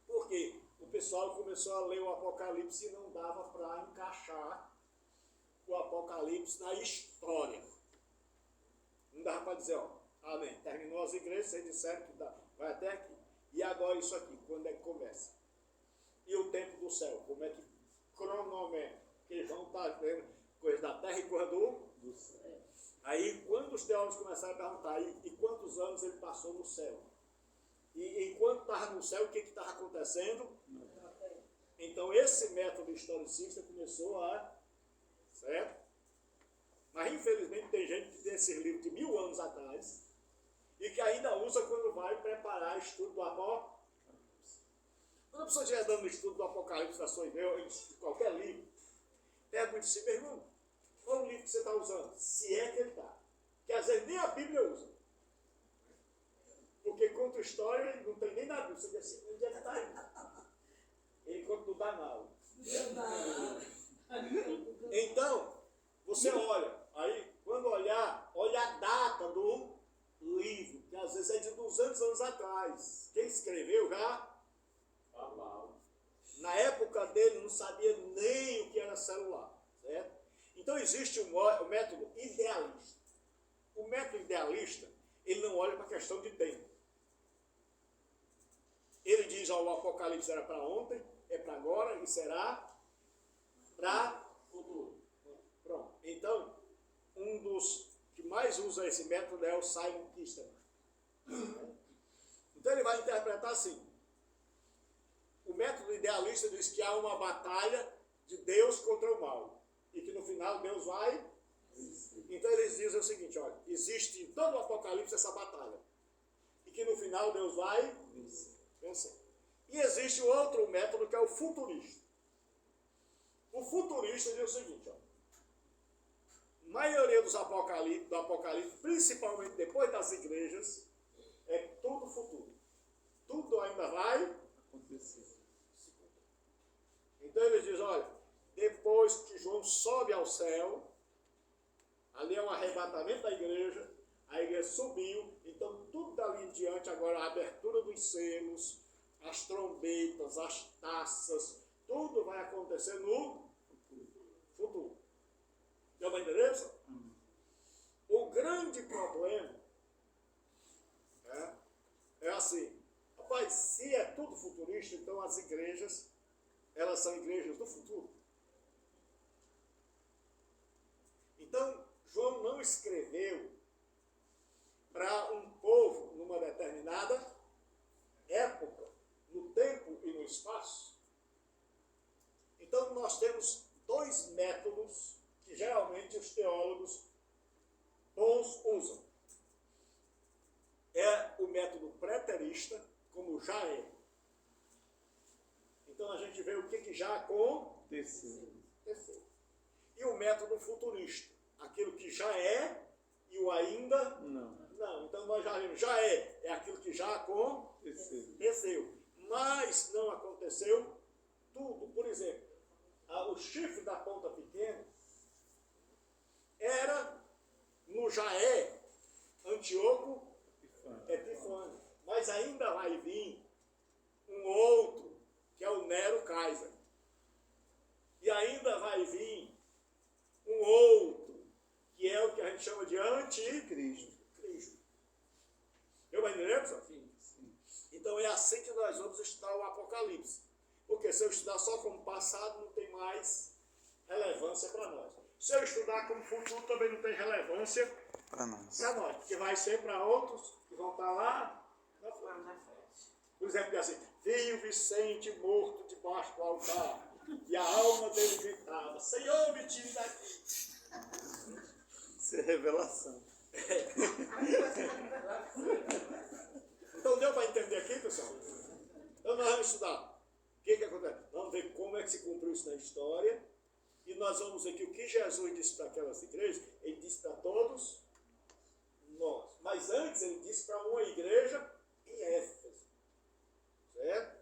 porque o pessoal começou a ler o Apocalipse e não dava para encaixar o Apocalipse na história. Não dava para dizer, amém, terminou as igrejas, vocês disseram que vai até aqui. E agora isso aqui, quando é que começa? E o tempo do céu, como é que cronométrico? Porque João está vendo coisa da terra e coisa do céu. Aí, quando os teólogos começaram a perguntar, e quantos anos ele passou no céu? E enquanto estava no céu, o que estava acontecendo? Então, esse método historicista começou certo? Mas, infelizmente, tem gente que tem esse livro de 1000 anos atrás e que ainda usa quando vai preparar estudo do Apocalipse. Quando a pessoa estiver dando estudo do Apocalipse da sua igreja, de qualquer livro, pergunte assim, meu irmão, qual o livro que você está usando? Se é que ele está. Porque às vezes nem a Bíblia usa. Porque conta história e não tem nem na Bíblia. Você diz assim, onde é que está aí? Ele conta no Danal. Então, você olha, aí quando olhar, olha a data do livro, que às vezes é de 200 anos atrás. Quem escreveu já? Na época dele não sabia nem o que era celular, certo? Então existe o método idealista. O método idealista, ele não olha para a questão de tempo. Ele diz, o Apocalipse era para ontem, é para agora e será para futuro. Pronto. Então, um dos que mais usa esse método é o Simon Kistemaker. Então ele vai interpretar assim. O método idealista diz que há uma batalha de Deus contra o mal. E que no final Deus vai. Então eles dizem o seguinte, olha, existe em todo o Apocalipse essa batalha. E que no final Deus vai vencer. E existe outro método que é o futurista. O futurista diz o seguinte, ó. A maioria do Apocalipse, principalmente depois das igrejas, é tudo futuro. Tudo ainda vai acontecer. Então ele diz, olha, depois que João sobe ao céu, ali é um arrebatamento da igreja, a igreja subiu, então tudo dali em diante, agora a abertura dos selos, as trombetas, as taças, tudo vai acontecer no futuro. Deu para entender isso? O grande problema é assim, rapaz, se é tudo futurista, então as igrejas, elas são igrejas do futuro. Então, João não escreveu para um povo numa determinada época, no tempo e no espaço. Então, nós temos dois métodos que geralmente os teólogos bons usam. É o método preterista, como já é. Então, a gente vê o que já aconteceu. E o método futurista, aquilo que já é e o ainda Não. não. Então nós já vimos, já é aquilo que já aconteceu. Mas não aconteceu tudo. Por exemplo, o chifre da ponta pequena era no Jaé, Antíoco Epifânio. Mas ainda vai vir um outro, que é o Nero Kaiser. E ainda vai vir um outro, que é o que a gente chama de Anticristo. Eu vai entender, pessoal? Sim. Então é assim que nós vamos estudar o Apocalipse. Porque se eu estudar só como passado, não tem mais relevância para nós. Se eu estudar como futuro, também não tem relevância para nós. Porque vai ser para outros que vão estar lá na frente. Por exemplo, assim, vi o Vicente morto debaixo do altar. E a alma dele gritava, Senhor, me tire daqui. Isso é revelação. Então deu para entender aqui, pessoal? Então nós vamos estudar. O que acontece? Vamos ver como é que se cumpriu isso na história. E nós vamos ver que o que Jesus disse para aquelas igrejas, ele disse para todos nós. Mas antes ele disse para uma igreja em Éfeso. Certo?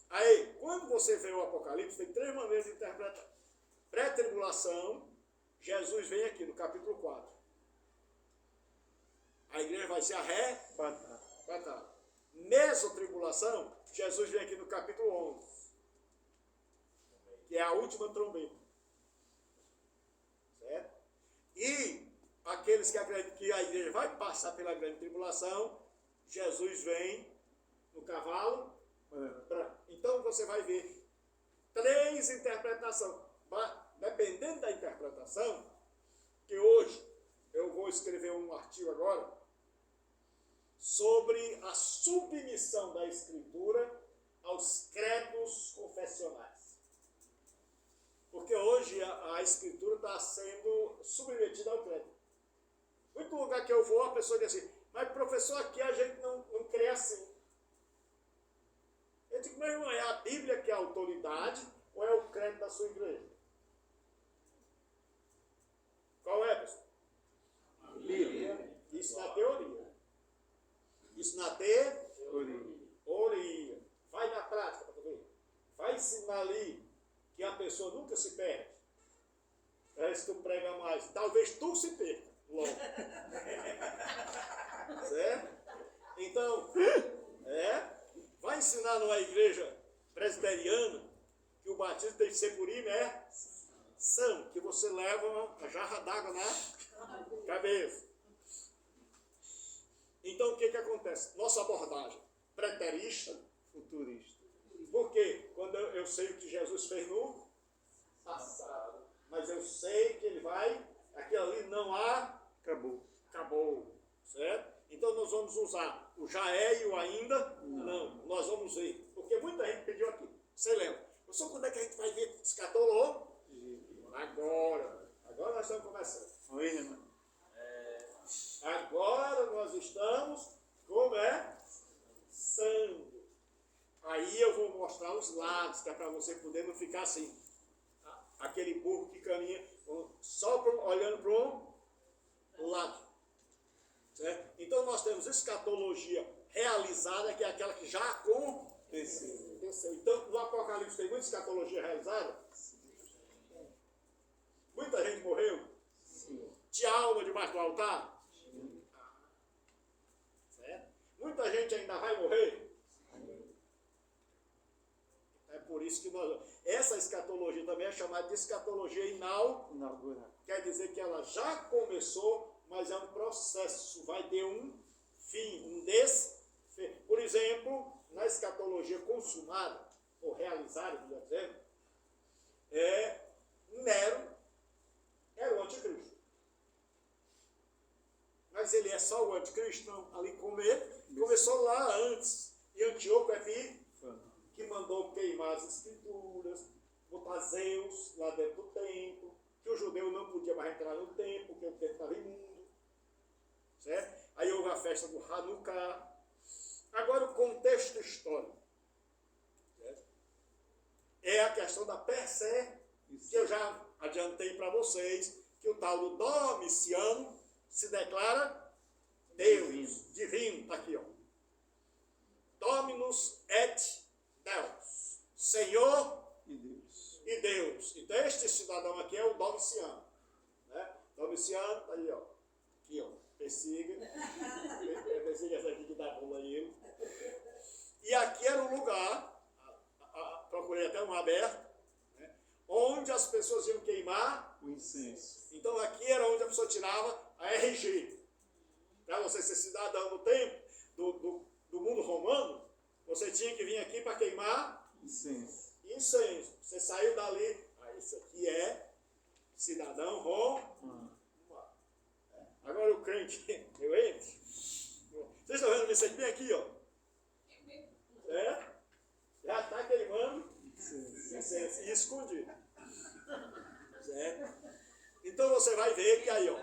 Aí, quando você vê o Apocalipse, tem 3 maneiras de interpretar. Pré-tribulação, Jesus vem aqui no capítulo 4. A igreja vai ser arrebatada. Mesotribulação, Jesus vem aqui no capítulo 11. Que é a última trombeta. Certo? E aqueles que acreditam que a igreja vai passar pela grande tribulação, Jesus vem no cavalo. Então você vai ver 3 interpretações. Dependendo da interpretação, que hoje eu vou escrever um artigo agora sobre a submissão da Escritura aos credos confessionais. Porque hoje a Escritura está sendo submetida ao credo. Muito lugar que eu vou, a pessoa diz assim, mas professor, aqui a gente não crê assim. Eu digo, meu irmão, é a Bíblia que é a autoridade ou é o credo da sua igreja? Qual é, pessoal? Bíblia. Isso na teoria. Isso na teoria. Vai na prática para tu ver. Vai ensinar ali que a pessoa nunca se perde. Parece que tu prega mais. Talvez tu se perca logo. Certo? Então, vai ensinar numa igreja presbiteriana que o batismo tem que ser por imersão, que você leva uma jarra d'água na cabeça. Então o que acontece? Nossa abordagem preterista, Futurista. porque quando eu sei o que Jesus fez no passado, mas eu sei que ele vai, aquilo ali não acabou, certo? Então nós vamos usar o já é e o ainda não. Nós vamos ver, porque muita gente pediu aqui. Você lembra? Professor, quando é que a gente vai ver escatologia? Agora nós estamos começando. Oi, irmão. Agora nós estamos começando. Aí eu vou mostrar os lados, que é para você poder não ficar assim. Aquele burro que caminha só olhando para um lado. Certo? Então nós temos escatologia realizada, que é aquela que já aconteceu. Então no Apocalipse tem muita escatologia realizada. Muita gente morreu. Tinha alma debaixo do altar. Certo? Muita gente ainda vai morrer. É por isso que essa escatologia também é chamada de escatologia inaugural. Quer dizer que ela já começou, mas é um processo, vai ter um fim, um desfecho. Por exemplo, na escatologia consumada, ou realizada, melhor dizendo, Nero era o anticristo. Mas ele é só o anticristo? Não. Ali começou lá antes. E Antíoco que mandou queimar as escrituras, botar Zeus lá dentro do templo, que o judeu não podia mais entrar no templo, porque o templo estava imundo. Certo? Aí houve a festa do Hanukkah. Agora o contexto histórico. Certo? É a questão da perseguição, que eu já adiantei para vocês, que o tal do Domiciano se declara Deus, divino, está aqui, ó. Dominus et Deus, Senhor e Deus. Então este cidadão aqui é o Domiciano. Né? Domiciano, está aí, ó. Aqui, ó. Persiga essa aqui que dá bola a ele. E aqui era o lugar, procurei até um aberto, né? Onde as pessoas iam queimar o incenso. Então aqui era onde a pessoa tirava a RG. Para você ser cidadão no tempo do mundo romano, você tinha que vir aqui para queimar incenso. Você saiu dali, isso aqui é cidadão romano. Agora o crente, eu entro. Vocês estão vendo isso aqui bem aqui, ó? Já está queimando incenso e escondido. Certo? Então você vai ver que aí, ó,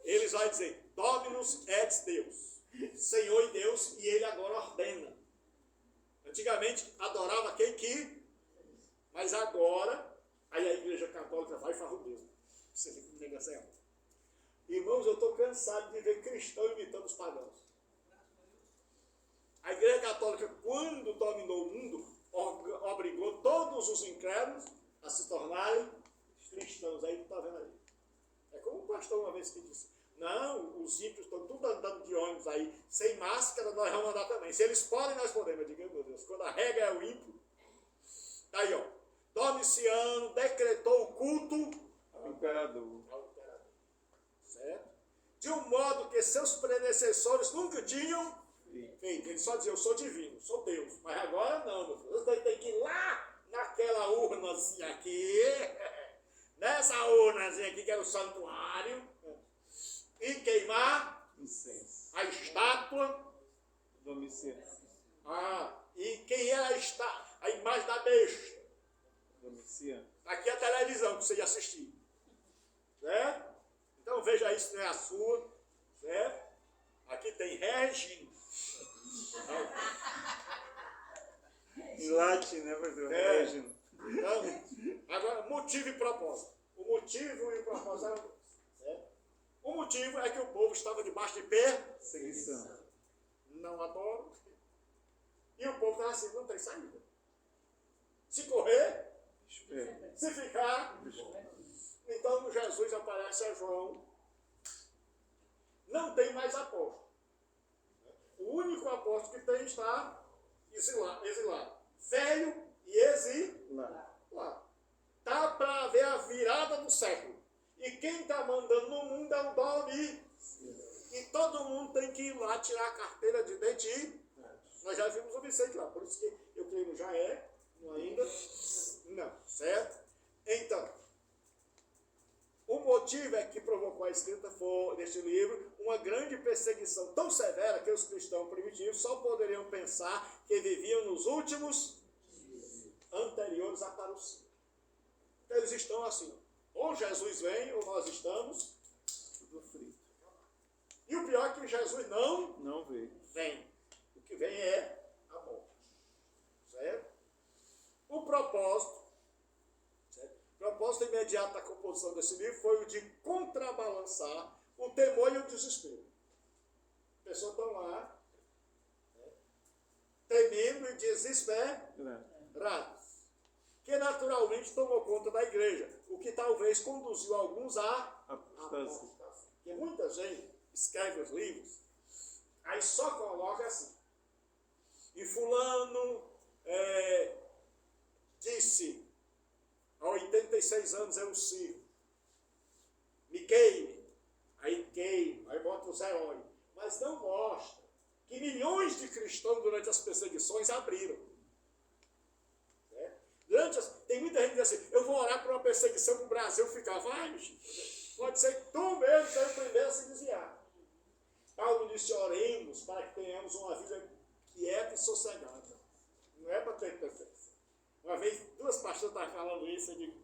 eles vão dizer Dominus et Deus, Senhor e Deus, e ele agora ordena. Antigamente adorava quem que, mas agora, aí a igreja católica vai e faz o Deus. Você vê que o negócio é. Irmãos, eu estou cansado de ver cristão imitando os pagãos. A igreja católica, quando dominou o mundo, obrigou todos os incrédulos a se tornarem cristãos. Aí tu está vendo aí. É como o pastor uma vez que disse, não, os ímpios estão tudo andando de ônibus aí, sem máscara, nós vamos andar também. Se eles podem, nós podemos. Eu digo, meu Deus, quando a regra é o ímpio, tá aí, ó. Domiciano decretou o culto ao imperador. Certo? De um modo que seus predecessores nunca tinham feito. Ele só dizia, eu sou divino, sou Deus. Mas agora não, meu filho. Você tem que ir lá naquela urnazinha aqui, nessa urnazinha aqui que era o santuário, e queimar incenso. A estátua Domiciano. E quem era a imagem da besta. Domiciano. Aqui é a televisão que você ia assistir. Certo? Então veja isso, não é a sua. Certo? Aqui tem Regina. Em latim, né, pastor? Regina. Então, agora, motivo e propósito. O motivo e o propósito eram dois. Certo? O motivo é que o povo estava debaixo de perseguição. Não adoram. E o povo estava assim, não tem saída. Se correr, espera. Se ficar, então Jesus aparece a João. Não tem mais apóstolo. O único apóstolo que tem está exilado. Velho e exilado. Está para ver a virada do século. E quem está mandando no mundo é o Domi. E todo mundo tem que ir lá tirar a carteira de identidade. Nós já vimos o Vicente lá. Por isso que eu creio no já é. Não ainda. Não. Certo? Então, o motivo é que provocou a escrita deste livro uma grande perseguição tão severa que os cristãos primitivos só poderiam pensar que viviam nos últimos anteriores à parousia. Então eles estão assim, ou Jesus vem ou nós estamos tudo frito. E o pior é que Jesus não vem. O que vem é a morte. Certo? O propósito imediato da composição desse livro foi o de contrabalançar o temor e o desespero. As pessoas estão lá, temendo e desesperadas, que naturalmente tomou conta da igreja, o que talvez conduziu alguns a apostasia. Porque muita gente escreve os livros, aí só coloca assim, e fulano disse, há 86 anos eu sirvo. Me queime. Aí bota os heróis. Mas não mostra que milhões de cristãos durante as perseguições abriram. Tem muita gente que diz assim, eu vou orar por uma perseguição para o Brasil ficar. Vai, pode ser que tu mesmo seja o primeiro a se desviar. Paulo disse, oremos para que tenhamos uma vida quieta e sossegada. Não é para ter perfeição. Uma vez, duas pastoras estavam falando isso, eu digo,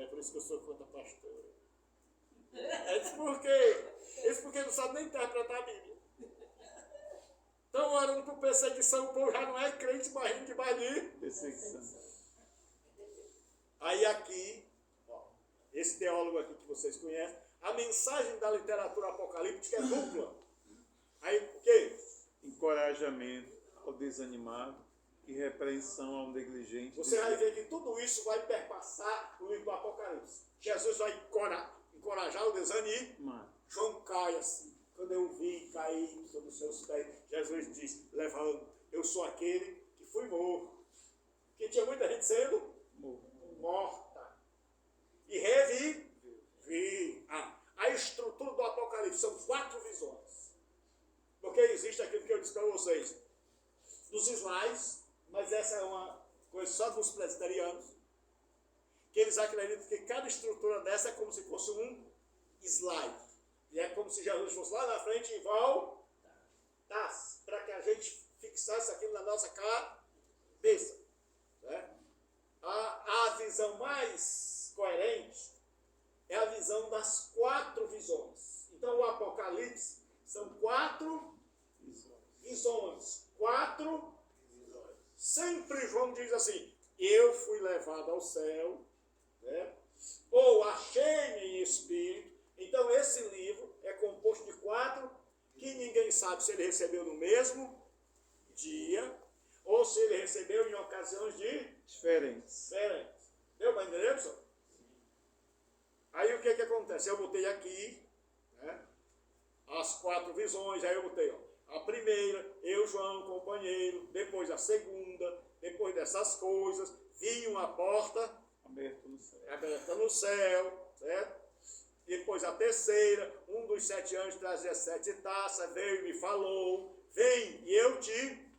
é por isso que eu sou contra a pastora. Isso porque não sabe nem interpretar a Bíblia. Então, orando por perseguição, o povo já não é crente, mas rindo de perseguição. Aí aqui, ó, esse teólogo aqui que vocês conhecem, a mensagem da literatura apocalíptica é dupla. Aí, o quê? Encorajamento ao desanimado e repreensão ao negligente. Você vai ver que tudo isso vai perpassar o livro do Apocalipse. Jesus vai encorajar o desânimo. João cai assim. Quando eu vi cair sobre os seus pés, Jesus diz, levando, eu sou aquele que fui morto. Porque tinha muita gente sendo morta. E revivi. A estrutura do Apocalipse são 4 visões. Porque existe aquilo que eu disse para vocês. Dos slides, mas essa é uma coisa só dos presbiterianos, que eles acreditam que cada estrutura dessa é como se fosse um slide. E é como se Jesus fosse lá na frente e voltasse, para que a gente fixasse aquilo na nossa cabeça. Né? A visão mais coerente é a visão das 4 visões. Então o Apocalipse são 4 visões. 4 visões. Sempre João diz assim, eu fui levado ao céu, né? Ou achei-me em espírito. Então esse livro é composto de 4 que ninguém sabe se ele recebeu no mesmo dia ou se ele recebeu em ocasiões diferentes. Deu para entender, pessoal? Aí o que acontece? Eu botei aqui, né, as 4 visões, aí eu botei, ó, a primeira, eu, João, companheiro, depois a segunda, depois dessas coisas, vi uma porta aberta no céu, certo? Depois a terceira, um dos 7 anjos trazia 7 taças, veio e me falou, vem e eu te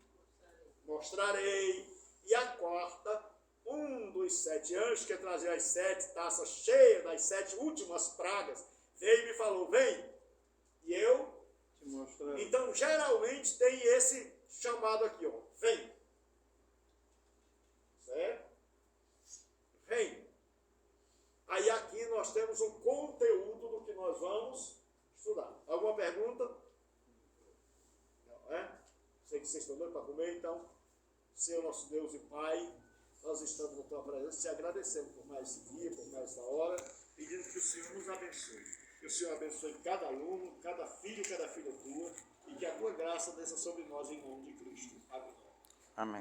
mostrarei. E a quarta, um dos 7 anjos que trazia as 7 taças cheias das 7 últimas pragas, veio e me falou, vem e eu te mostrarei. Então geralmente tem esse chamado aqui, ó, vem. Certo? Vem. Aí aqui nós temos o conteúdo do que nós vamos estudar. Alguma pergunta? Não, é? Sei que vocês estão doidos para comer, então, Senhor nosso Deus e Pai, nós estamos na Tua presença, te agradecendo por mais esse dia, por mais essa hora, pedindo que o Senhor nos abençoe. Que o Senhor abençoe cada aluno, cada filho, cada filha tua, e que a Tua graça desça sobre nós em nome de Cristo. Amém. Amém.